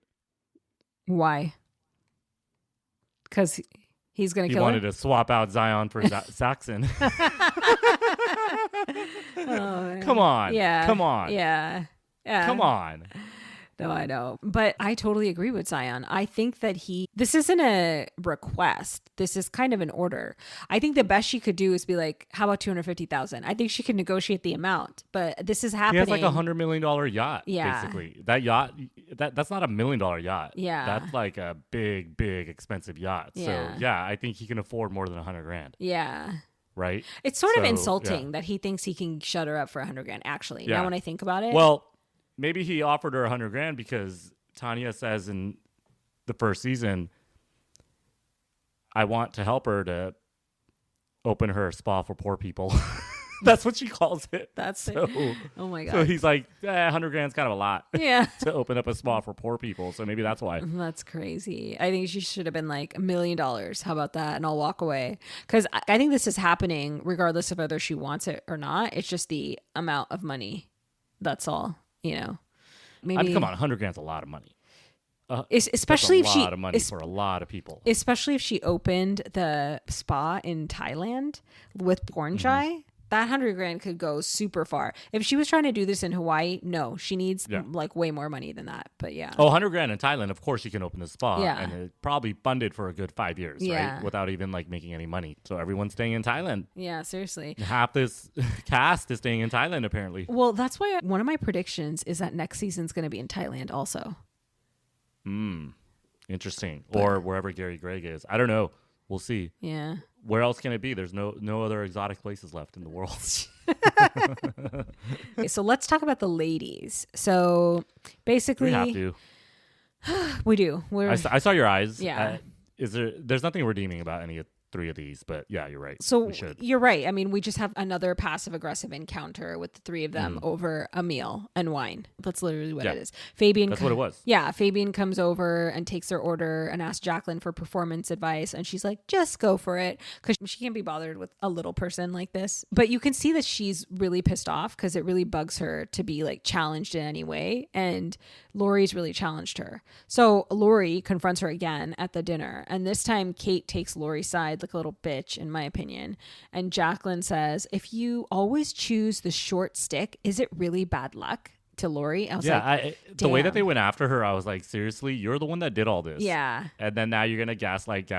Why? Because he's going to kill her? He wanted to swap out Zion for Saxon. Come on. Yeah. Come on. Yeah. Yeah. Come on. No, I know. But I totally agree with Zion. I think that this isn't a request. This is kind of an order. I think the best she could do is be like, how about $250,000? I think she could negotiate the amount, but this is happening. He has like $100 million yacht, basically. That yacht, that's not $1 million yacht. Yeah. That's like a big, big expensive yacht. Yeah. So yeah, I think he can afford more than $100,000. Yeah. Right? It's sort of insulting that he thinks he can shut her up for $100,000, actually. Yeah. Now when I think about it. Well, maybe he offered her $100,000 because Tanya says in the first season, I want to help her to open her spa for poor people. That's what she calls it. Oh my God. So he's like, $100,000 is kind of a lot. Yeah. To open up a spa for poor people. So maybe that's why. That's crazy. I think she should have been like $1 million. How about that? And I'll walk away. Because I think this is happening regardless of whether she wants it or not. It's just the amount of money. That's all. You know, maybe. I mean, come on, $100,000 is a lot of money. Especially if a lot of money for a lot of people. Especially if she opened the spa in Thailand with Porn Chai. that 100 grand could go super far. If she was trying to do this in Hawaii, no, she needs like way more money than that. But yeah. Oh, 100 grand in Thailand, of course you can open a spa. Yeah. And it probably funded for a good 5 years, right? Without even like making any money. So everyone's staying in Thailand. Yeah, seriously. Half this cast is staying in Thailand, apparently. Well, that's why one of my predictions is that next season's going to be in Thailand also. Interesting. Or wherever Gary Gregg is. I don't know. We'll see. Yeah. Where else can it be? There's no other exotic places left in the world. Okay, so let's talk about the ladies. So basically, We have to. we do. I saw your eyes. Yeah. There's nothing redeeming about any of 3 of these, but yeah, you're right. So we should. you're right. I mean, we just have another passive aggressive encounter with the 3 of them over a meal and wine. That's literally what it is. Fabian. That's what it was. Yeah. Fabian comes over and takes their order and asks Jacqueline for performance advice. And she's like, just go for it. Because she can't be bothered with a little person like this. But you can see that she's really pissed off because it really bugs her to be like challenged in any way. And Laurie's really challenged her. So Laurie confronts her again at the dinner. And this time Kate takes Laurie's side like a little bitch, in my opinion. And Jacqueline says, if you always choose the short stick, is it really bad luck? To Laurie. I was like, the way that they went after her, I was like, seriously, you're the one that did all this. Yeah. And then now you're going to gaslight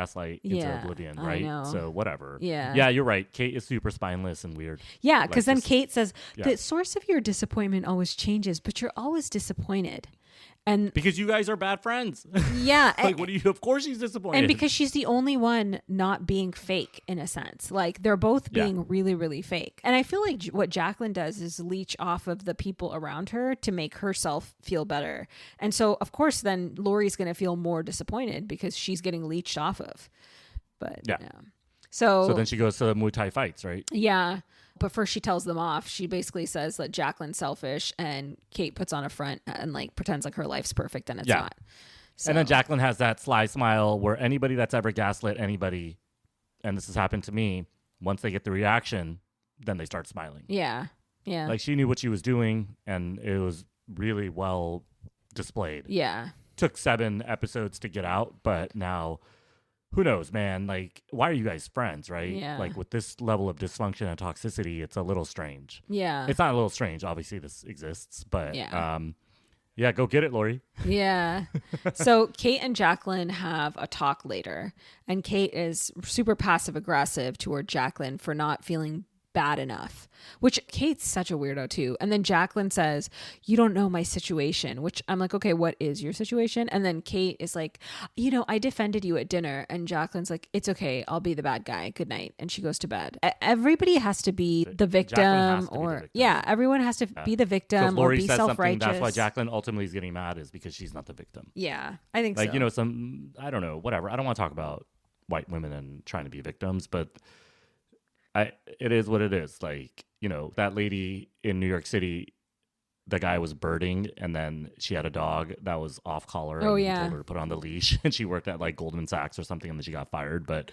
into oblivion, right? I know. So whatever. Yeah. Yeah, you're right. Kate is super spineless and weird. Yeah, because then Kate says, the source of your disappointment always changes, but you're always disappointed. And because you guys are bad friends. Yeah. Like, what do you, of course she's disappointed. And because she's the only one not being fake in a sense. Like they're both being really, really fake. And I feel like what Jacqueline does is leech off of the people around her to make herself feel better. And so of course then Laurie's going to feel more disappointed because she's getting leeched off of. But yeah. So then she goes to the Muay Thai fights, right? Yeah. But first she tells them off. She basically says that Jacqueline's selfish and Kate puts on a front and like pretends like her life's perfect and it's not. So. And then Jacqueline has that sly smile where anybody that's ever gaslit anybody, and this has happened to me, once they get the reaction, then they start smiling. Yeah. Yeah. Like she knew what she was doing and it was really well displayed. Yeah. Took 7 episodes to get out, but now who knows, man? Like, why are you guys friends, right? Yeah. Like, with this level of dysfunction and toxicity, it's a little strange. Yeah. It's not a little strange. Obviously, this exists, but go get it, Laurie. Yeah. So Kate and Jacqueline have a talk later, and Kate is super passive aggressive toward Jacqueline for not feeling bad enough, which Kate's such a weirdo too. And then Jacqueline says, you don't know my situation, which I'm like, okay, what is your situation? And then Kate is like, I defended you at dinner. And Jacqueline's like, it's okay. I'll be the bad guy. Good night. And she goes to bed. Everybody has to be the victim everyone has to be the victim so or be self-righteous. That's why Jacqueline ultimately is getting mad is because she's not the victim. Yeah, I think like, so. I don't know, whatever. I don't want to talk about white women and trying to be victims, but it is what it is. Like, that lady in New York City, the guy was birding and then she had a dog that was off collar. Oh, and yeah. He told her to put on the leash and she worked at like Goldman Sachs or something and then she got fired. But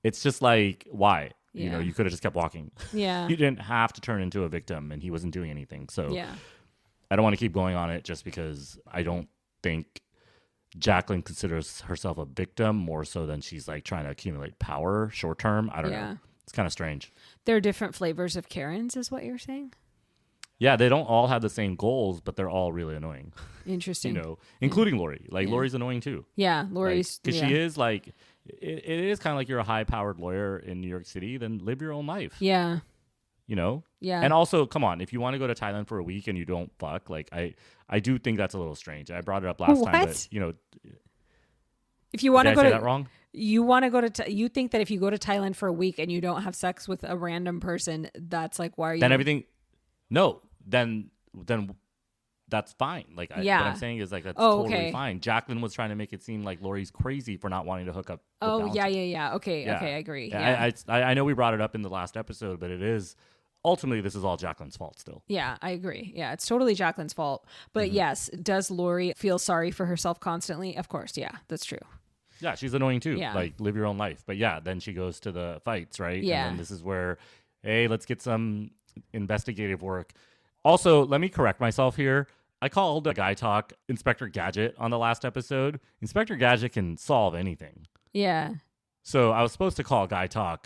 it's just like, why? Yeah. You could have just kept walking. Yeah. You didn't have to turn into a victim and he wasn't doing anything. So yeah. I don't want to keep going on it just because I don't think Jacqueline considers herself a victim more so than she's like trying to accumulate power short term. I don't know. It's kind of strange. There are different flavors of Karens, is what you're saying? Yeah, they don't all have the same goals, but they're all really annoying. Interesting. Including Laurie. Like, Laurie's annoying too. Yeah, Laurie's... Because she is like... It is kind of like you're a high-powered lawyer in New York City, then live your own life. Yeah. Yeah. And also, come on, if you want to go to Thailand for a week and you don't fuck, like, I do think that's a little strange. I brought it up last time, but, if you want to go to... that wrong? You want to go to... you think that if you go to Thailand for a week and you don't have sex with a random person, that's like, why are you... Then everything... No. Then that's fine. Like, what I'm saying is, like, that's totally fine. Jacqueline was trying to make it seem like Laurie's crazy for not wanting to hook up. Yeah. Okay, I agree. Yeah. I know we brought it up in the last episode, but it is... Ultimately, this is all Jacqueline's fault still. Yeah, I agree. Yeah, it's totally Jacqueline's fault. But yes, does Laurie feel sorry for herself constantly? Of course, yeah, that's true. Yeah, she's annoying too. Yeah. Like, live your own life. But yeah, then she goes to the fights, right? Yeah. And then this is where, hey, let's get some investigative work. Also, let me correct myself here. I called Gaitok Inspector Gadget on the last episode. Inspector Gadget can solve anything. Yeah. So I was supposed to call Gaitok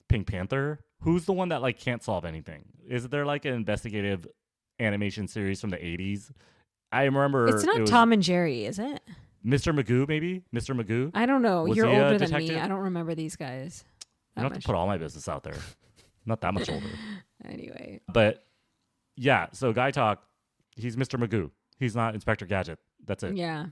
Pink Panther, Who's the one that like can't solve anything? Is there like an investigative animation series from the 80s? I remember It's not Tom and Jerry, is it? Mr. Magoo, maybe? Mr. Magoo? I don't know. Was You're he a older than detective? me. I don't remember these guys. I don't have to put all my business out there. Not that much older. Anyway. But yeah, so Gaitok, he's Mr. Magoo. He's not Inspector Gadget. That's it. Yeah.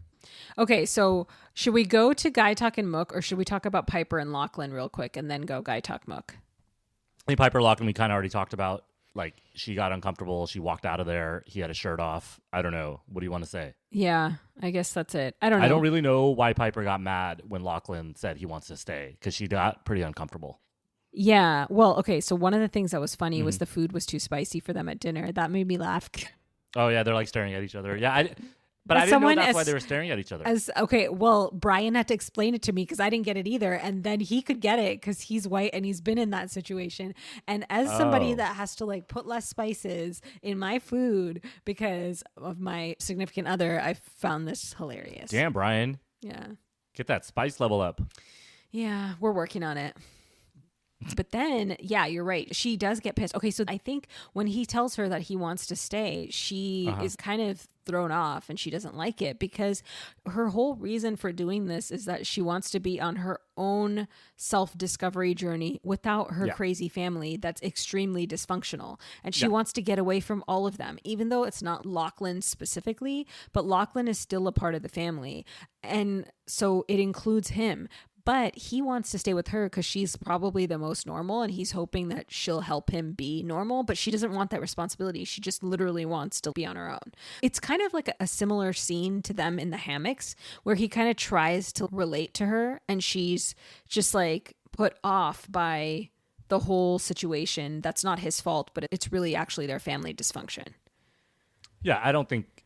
Okay, so should we go to Gaitok and Mook, or should we talk about Piper and Lachlan real quick and then go Gaitok Mook? I think Piper Lachlan we kind of already talked about. Like, she got uncomfortable. She walked out of there. He had his shirt off. I don't know. What do you want to say? Yeah, I guess that's it. I don't know. I don't really know why Piper got mad when Lachlan said he wants to stay, because she got pretty uncomfortable. Yeah. Well, okay, so one of the things that was funny was the food was too spicy for them at dinner. That made me laugh. Oh, yeah, they're like staring at each other. Yeah, but I didn't know that's why they were staring at each other. Okay, well, Brian had to explain it to me because I didn't get it either. And then he could get it because he's white and he's been in that situation. And as somebody that has to like put less spices in my food because of my significant other, I found this hilarious. Damn, Brian. Yeah. Get that spice level up. Yeah, we're working on it. But then, yeah, you're right. She does get pissed. Okay, so I think when he tells her that he wants to stay, she is kind of thrown off and she doesn't like it because her whole reason for doing this is that she wants to be on her own self-discovery journey without her crazy family that's extremely dysfunctional. And she wants to get away from all of them, even though it's not Lachlan specifically, but Lachlan is still a part of the family. And so it includes him. But he wants to stay with her because she's probably the most normal and he's hoping that she'll help him be normal, but she doesn't want that responsibility. She just literally wants to be on her own. It's kind of like a similar scene to them in the hammocks where he kind of tries to relate to her and she's just like put off by the whole situation. That's not his fault, but it's really actually their family dysfunction. Yeah, I don't think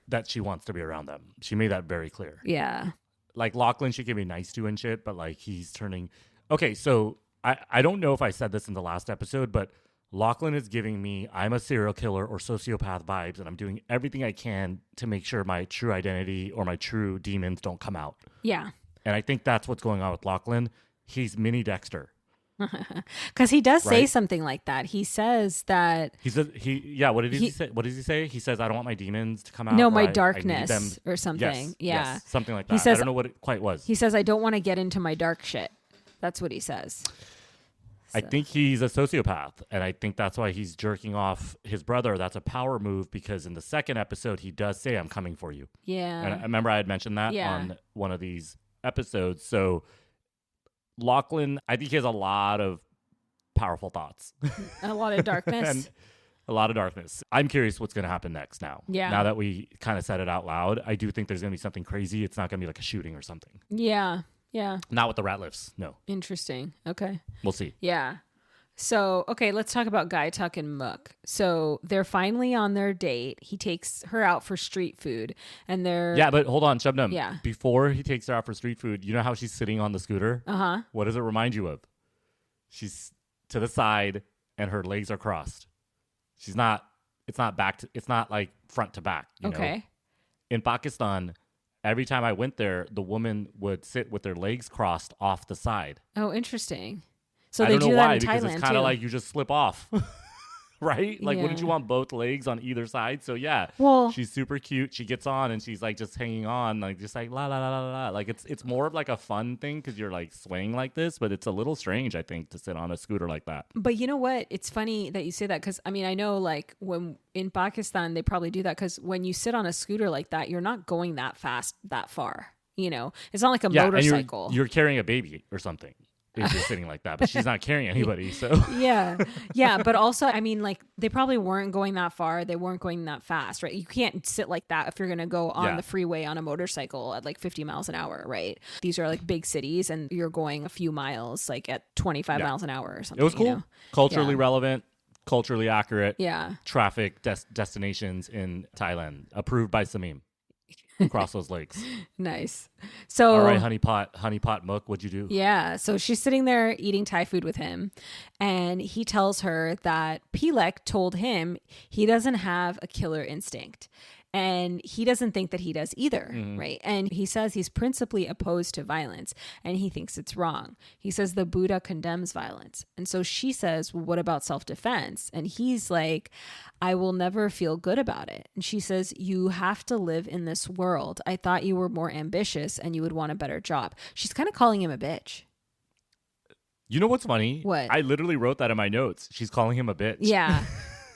that she wants to be around them. She made that very clear. Yeah. Like, Lachlan she can be nice to and shit, but like he's turning... Okay, so I don't know if I said this in the last episode, but Lachlan is giving me I'm a serial killer or sociopath vibes, and I'm doing everything I can to make sure my true identity or my true demons don't come out. Yeah. And I think that's what's going on with Lachlan. He's mini Dexter. Because he does say something like that. He says that what did he say? What does he say? He says, I don't want my demons to come out. No, my darkness or something. Yes, something like that. He says, I don't know what it quite was. He says, I don't want to get into my dark shit. That's what he says. I think he's a sociopath, and I think that's why he's jerking off his brother. That's a power move because in the second episode, he does say, I'm coming for you. Yeah. And I remember I had mentioned that on one of these episodes. So Lachlan, I think he has a lot of powerful thoughts. A lot of darkness. And a lot of darkness. I'm curious what's going to happen next now. Yeah. Now that we kind of said it out loud, I do think there's going to be something crazy. It's not going to be like a shooting or something. Yeah. Yeah. Not with the rat lifts. No. Interesting. Okay. We'll see. Yeah. So, okay, let's talk about Gaitok and Mook. So they're finally on their date. He takes her out for street food and they're... Yeah, but hold on, Shabnam. Yeah. Before he takes her out for street food, you know how she's sitting on the scooter? Uh-huh. What does it remind you of? She's to the side and her legs are crossed. She's not... It's not it's not like front to back, you know? In Pakistan, every time I went there, the woman would sit with their legs crossed off the side. Oh, interesting. So I they don't do know that why, in because Thailand it's kind of like you just slip off. Right? Like, Yeah. wouldn't you want both legs on either side? So, yeah. Well, she's super cute. She gets on and she's like just hanging on, like just like la la la la la. Like it's more of like a fun thing because you're like swaying like this, but it's a little strange, I think, to sit on a scooter like that. but you know what? It's funny that you say that because I mean I know like when in Pakistan they probably do that because when you sit on a scooter like that, you're not going that fast that far. You know, it's not like a motorcycle. And you're carrying a baby or something. If you're sitting like that, but she's not carrying anybody, so yeah, but also I mean like they probably weren't going that far, they weren't going that fast, right? You can't sit like that if you're gonna go on the freeway on a motorcycle at like 50 miles an hour, right? These are like big cities and you're going a few miles like at 25 miles an hour or something. It was cool, you know? culturally relevant, culturally accurate. Yeah, traffic destinations in Thailand approved by Sameem. Cross those legs. Nice. So all right, honeypot Mook, what'd you do? Yeah, so she's sitting there eating Thai food with him, and he tells her that Pilek told him he doesn't have a killer instinct. And he doesn't think that he does either, right? And he says he's principally opposed to violence and he thinks it's wrong. He says the Buddha condemns violence. And so she says, well, what about self-defense? And he's like, I will never feel good about it. And she says, you have to live in this world. I thought you were more ambitious and you would want a better job. She's kind of calling him a bitch. You know what's funny? What? I literally wrote that in my notes. She's calling him a bitch. Yeah.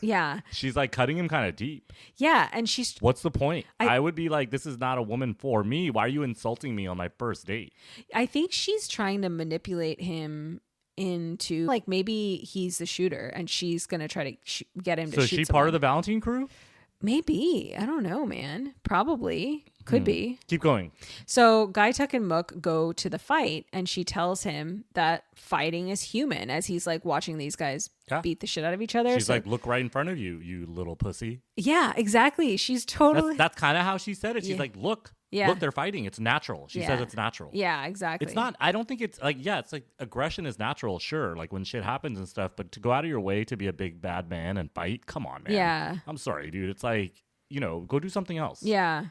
Yeah. She's like cutting him kind of deep. Yeah. And she's... What's the point? I would be like, this is not a woman for me. Why are you insulting me on my first date? I think she's trying to manipulate him into, like, maybe he's the shooter and she's going to try to get him to shoot So is she someone. part of the Valentine crew? Maybe. I don't know, man. Probably. Could be. Keep going. So Gaitok and Mook go to the fight and she tells him that fighting is human as he's like watching these guys beat the shit out of each other. She's like, look right in front of you, you little pussy. Yeah, exactly. She's totally... That's kind of how she said it. She's like, look, they're fighting. It's natural. She says it's natural. Yeah, exactly. It's not, I don't think it's like, it's like aggression is natural, sure, like when shit happens and stuff, but to go out of your way to be a big bad man and fight, come on, man. Yeah. I'm sorry, dude. It's like, go do something else. Yeah.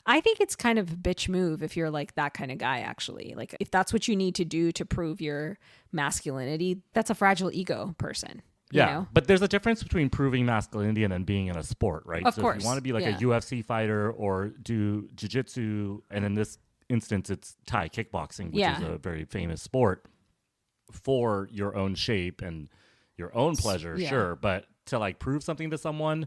I think it's kind of a bitch move if you're like that kind of guy, actually. Like, if that's what you need to do to prove your masculinity, that's a fragile ego person. Yeah, you know? But there's a difference between proving masculinity and then being in a sport, right? Of so course. if you want to be like a UFC fighter or do jiu-jitsu, and in this instance, it's Thai kickboxing, which is a very famous sport, for your own shape and your own pleasure, sure. But to like prove something to someone,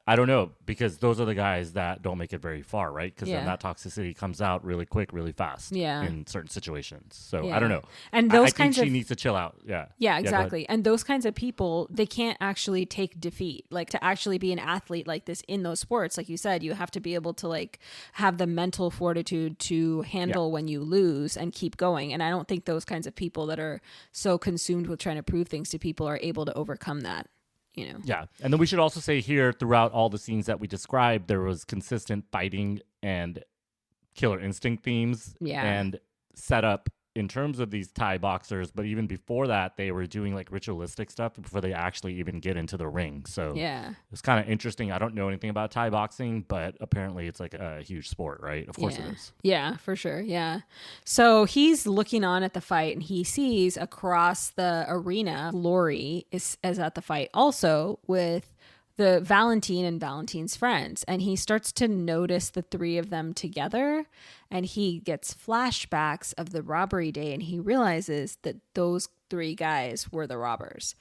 I don't know, because those are the guys that don't make it very far, right? Because then that toxicity comes out really quick, really fast in certain situations. So I don't know. And those I think she needs to chill out. Yeah. Yeah, exactly. And those kinds of people, they can't actually take defeat. Like, to actually be an athlete like this in those sports, like you said, you have to be able to like have the mental fortitude to handle when you lose and keep going. And I don't think those kinds of people that are so consumed with trying to prove things to people are able to overcome that. Yeah. And then we should also say here, throughout all the scenes that we described, there was consistent fighting and killer instinct themes and setup in terms of these Thai boxers. But even before that, they were doing like ritualistic stuff before they actually even get into the ring. So it's kind of interesting. I don't know anything about Thai boxing, but apparently it's like a huge sport, right? Of course it is. Yeah, for sure. Yeah. So he's looking on at the fight and he sees across the arena, Laurie is at the fight also with the Valentine and Valentine's friends. And he starts to notice the three of them together and he gets flashbacks of the robbery day and he realizes that those three guys were the robbers.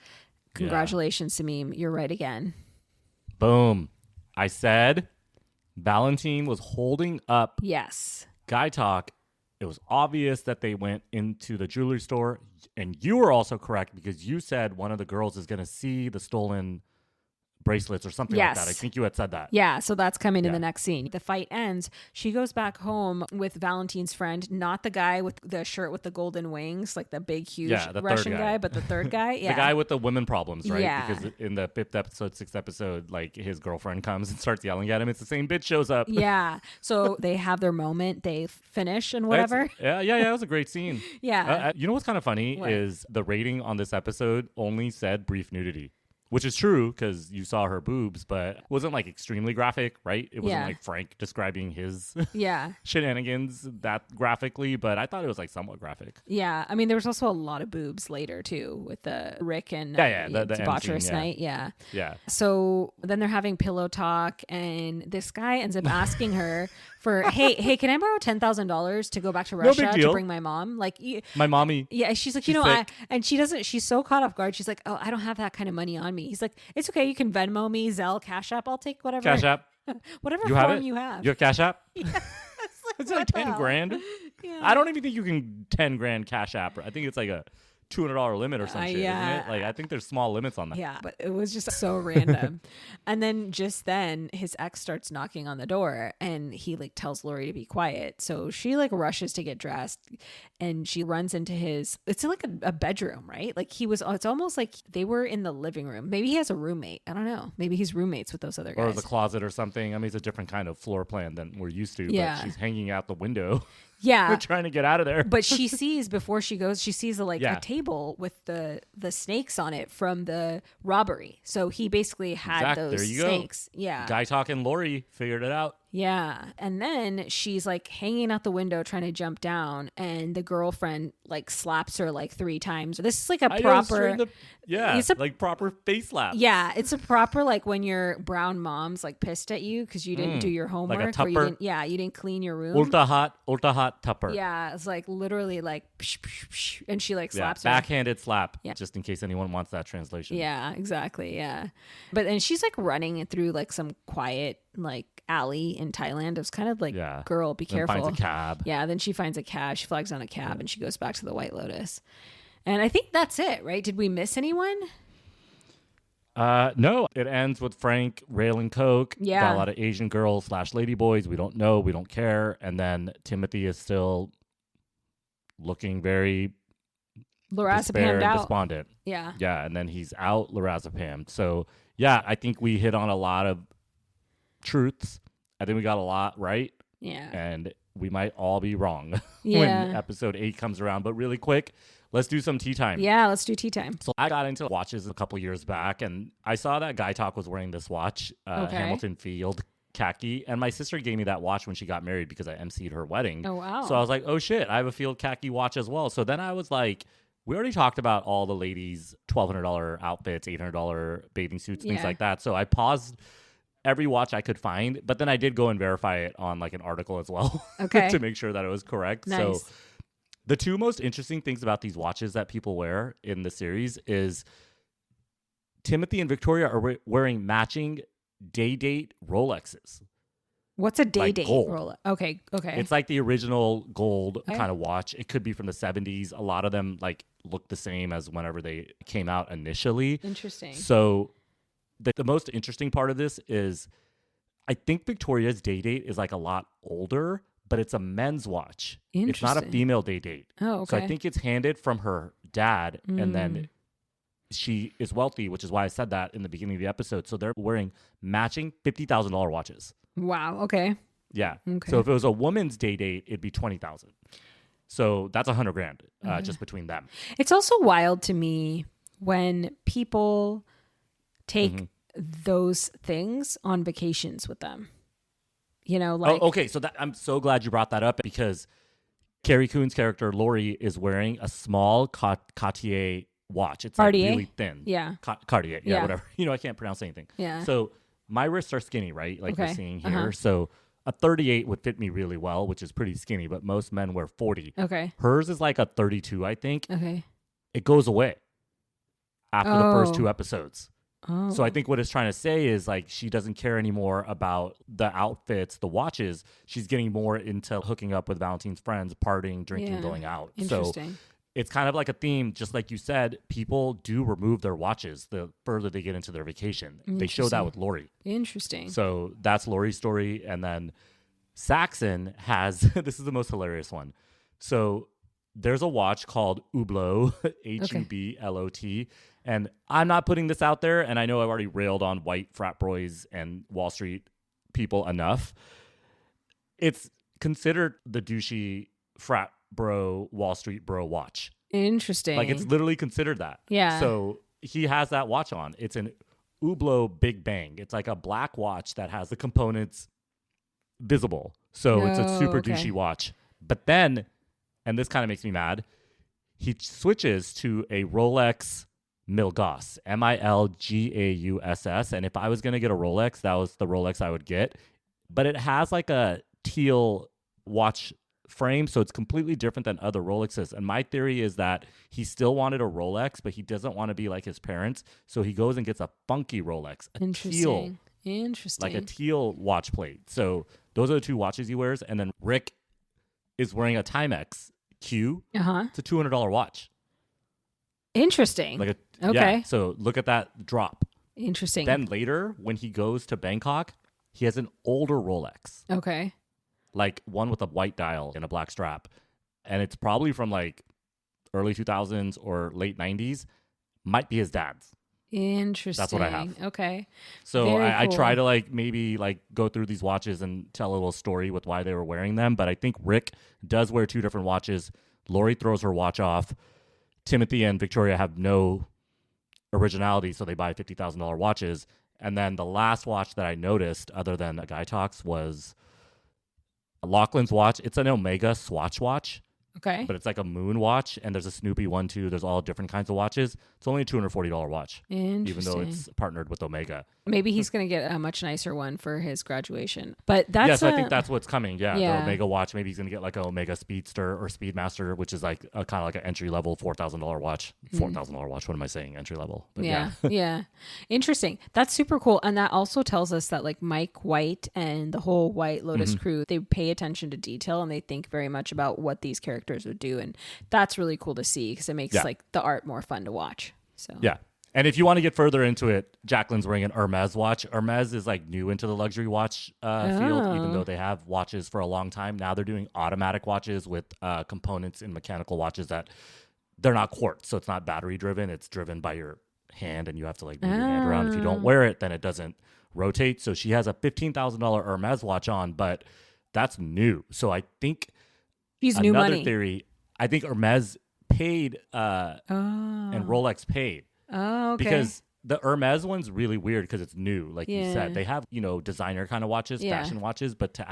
Congratulations, Sameem. You're right again. Boom. I said Valentine was holding up Gaitok. It was obvious that they went into the jewelry store. And you were also correct because you said one of the girls is going to see the stolen bracelets or something like that. I think you had said that. Yeah, so that's coming in the next scene. The fight ends. She goes back home with Valentine's friend, not the guy with the shirt with the golden wings, like the big, huge Russian guy, but the third guy. Yeah. The guy with the women problems, right? Yeah. Because in the sixth episode, like his girlfriend comes and starts yelling at him. It's the same bitch shows up. Yeah. So they have their moment. They finish and whatever. It was a great scene. Yeah. You know what's kind of funny is the rating on this episode only said brief nudity. Which is true because you saw her boobs, but it wasn't like extremely graphic, right? It wasn't like Frank describing his shenanigans that graphically, but I thought it was like somewhat graphic. Yeah. I mean, there was also a lot of boobs later too with the Rick and the debaucherous night. Yeah. So then they're having pillow talk and this guy ends up asking her for, hey, can I borrow $10,000 to go back to Russia to bring my mom? Like my mommy. Yeah. She's like, and she's so caught off guard. She's like, oh, I don't have that kind of money on me. He's like, it's okay. You can Venmo me, Zelle, Cash App. I'll take whatever. Cash App. Whatever you form you have. You have Cash App? Yeah. It's like 10 grand. Yeah. I don't even think you can 10 grand Cash App. I think it's like a $200 limit or some shit, isn't it? Like, I think there's small limits on that. Yeah, but it was just so random. And then his ex starts knocking on the door and he like tells Laurie to be quiet. So she like rushes to get dressed and she runs into it's like a bedroom, right? Like it's almost like they were in the living room. Maybe he has a roommate. I don't know. Maybe he's roommates with those other guys. Or the closet or something. I mean, it's a different kind of floor plan than we're used to, but she's hanging out the window. Yeah. We're trying to get out of there. But she sees before she goes, she sees a Yeah. table with the snakes on it from the robbery. So he basically had those There you snakes. go. Yeah. Gaitok and Laurie figured it out. Yeah. And then she's like hanging out the window trying to jump down, and the girlfriend like slaps her like 3 times. This is like a proper it's like proper face slap. Yeah, it's a proper like when your brown mom's like pissed at you because you didn't do your homework, like a or you didn't clean your room. Ultra hot tupper. Yeah, it's like literally like psh, psh, psh, and she like slaps her. Backhanded slap. Yeah. Just in case anyone wants that translation. Yeah, exactly. Yeah. But then she's like running through like some quiet like alley in Thailand. It was kind of like, girl, be careful. Then finds a cab. Yeah, then she finds a cab. She flags on a cab and she goes back to the White Lotus. And I think that's it, right? Did we miss anyone? No, it ends with Frank railing coke. Yeah. Got a lot of Asian girls / ladyboys. We don't know. We don't care. And then Timothy is still looking very Lorazepam'ed out. despondent. Yeah. Yeah. And then he's out Lorazepam. So, yeah, I think we hit on a lot of truths. I think we got a lot right. Yeah. And we might all be wrong Yeah. when episode 8 comes around. But really quick, let's do some tea time. Yeah, let's do tea time. So I got into watches a couple years back, and I saw that Gaitok was wearing this watch, Hamilton Field khaki, and my sister gave me that watch when she got married because I emceed her wedding. Oh, wow. So I was like, oh shit, I have a Field khaki watch as well. So then I was like, we already talked about all the ladies' $1,200 outfits, $800 bathing suits, things like that. So I paused every watch I could find, but then I did go and verify it on like an article as well to make sure that it was correct. Nice. So the 2 most interesting things about these watches that people wear in the series is Timothy and Victoria are wearing matching day date Rolexes. What's a day like date gold. Rolex? Okay. It's like the original gold kind of watch. It could be from the 70s. A lot of them like look the same as whenever they came out initially. Interesting. So the most interesting part of this is I think Victoria's day date is like a lot older, but it's a men's watch. It's not a female day date. Oh, okay. So I think it's handed from her dad, and then she is wealthy, which is why I said that in the beginning of the episode. So they're wearing matching $50,000 watches. Wow. Okay. Yeah. Okay. So if it was a woman's day date, it'd be 20,000. So that's $100,000 just between them. It's also wild to me when people take those things on vacations with them. You know, like okay. So I'm so glad you brought that up because Carrie Coon's character Laurie is wearing a small Cartier watch. It's like really thin. Yeah. Cartier. Yeah, whatever. You know, I can't pronounce anything. Yeah. So my wrists are skinny, right? Like you're seeing here. Uh-huh. So a 38 would fit me really well, which is pretty skinny, but most men wear 40. Okay. Hers is like a 32, I think. Okay. It goes away after the first 2 episodes. Oh. So I think what it's trying to say is like she doesn't care anymore about the outfits, the watches. She's getting more into hooking up with Valentine's friends, partying, drinking, going out. Interesting. So it's kind of like a theme, just like you said, people do remove their watches the further they get into their vacation. They show that with Laurie. Interesting. So that's Laurie's story. And then Saxon has, this is the most hilarious one. So there's a watch called Hublot, Hublot. And I'm not putting this out there, and I know I've already railed on white frat boys and Wall Street people enough. It's considered the douchey frat bro, Wall Street bro watch. Interesting. Like, it's literally considered that. Yeah. So he has that watch on. It's an Hublot Big Bang. It's like a black watch that has the components visible. So it's a super douchey watch. But then, and this kind of makes me mad, he switches to a Rolex Milgauss, Milgauss. And if I was going to get a Rolex, that was the Rolex I would get. But it has like a teal watch frame, so it's completely different than other Rolexes. And my theory is that he still wanted a Rolex, but he doesn't want to be like his parents. So he goes and gets a funky Rolex, Interesting. like a teal watch plate. So those are the 2 watches he wears. And then Rick is wearing a Timex Q. It's a $200 watch. Interesting. Like okay. So look at that drop. Interesting. Then later, when he goes to Bangkok, he has an older Rolex. Okay. Like one with a white dial and a black strap. And it's probably from like early 2000s or late 90s. Might be his dad's. Interesting. That's what I have. Okay. So I cool. try to like maybe like go through these watches and tell a little story with why they were wearing them. But I think Rick does wear 2 different watches. Laurie throws her watch off. Timothy and Victoria have no originality, so they buy $50,000 watches. And then the last watch that I noticed, other than a Gaitok's, was Lachlan's watch. It's an Omega Swatch watch. Okay. But it's like a moon watch, and there's a Snoopy one too. There's all different kinds of watches. It's only a $240 watch, even though it's partnered with Omega. Maybe he's going to get a much nicer one for his graduation. But that's yes, I think that's what's coming. Yeah, Yeah. the Omega watch. Maybe he's going to get like an Omega Speedster or Speedmaster, which is like a kind of like an entry level $4,000 watch. $4,000 watch. What am I saying? Entry level. But yeah. Yeah. Interesting. That's super cool. And that also tells us that like Mike White and the whole White Lotus crew, they pay attention to detail and they think very much about what these characters would do. And that's really cool to see because it makes like the art more fun to watch. So yeah. And if you want to get further into it, Jacqueline's wearing an Hermes watch. Hermes is like new into the luxury watch field, even though they have watches for a long time. Now they're doing automatic watches with components in mechanical watches that they're not quartz. So it's not battery driven. It's driven by your hand and you have to like move your hand around. If you don't wear it, then it doesn't rotate. So she has a $15,000 Hermes watch on, but that's new. So I think he's new money. Theory, I think Hermes paid and Rolex paid. Oh, okay. Because the Hermes one's really weird because it's new, like you said. They have, designer kind of watches, fashion watches, but to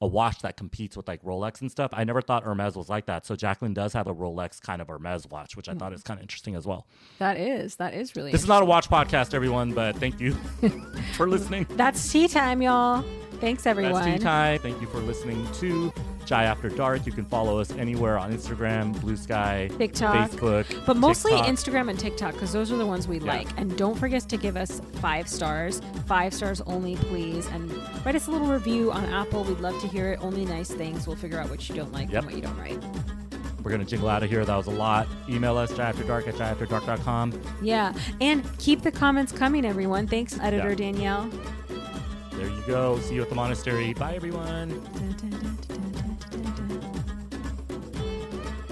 a watch that competes with like Rolex and stuff, I never thought Hermes was like that. So Jacqueline does have a Rolex kind of Hermes watch, which I thought is kind of interesting as well. That is really This is not a watch podcast, everyone, but thank you for listening. That's tea time, y'all. Thanks, everyone. That's tea time. Thank you for listening to Chai After Dark. You can follow us anywhere on Instagram, Blue Sky, TikTok, Facebook. but mostly TikTok. Instagram and TikTok because those are the ones we like. And don't forget to give us 5 stars. 5 stars only, please. And write us a little review on Apple. We'd love to hear it. Only nice things. We'll figure out what you don't like and what you don't write. We're going to jingle out of here. That was a lot. Email us, chaiafterdark@chaiafterdark.com. Yeah. And keep the comments coming, everyone. Thanks, editor Danielle. There you go. See you at the monastery. Bye, everyone. Dun, dun, dun, dun, dun.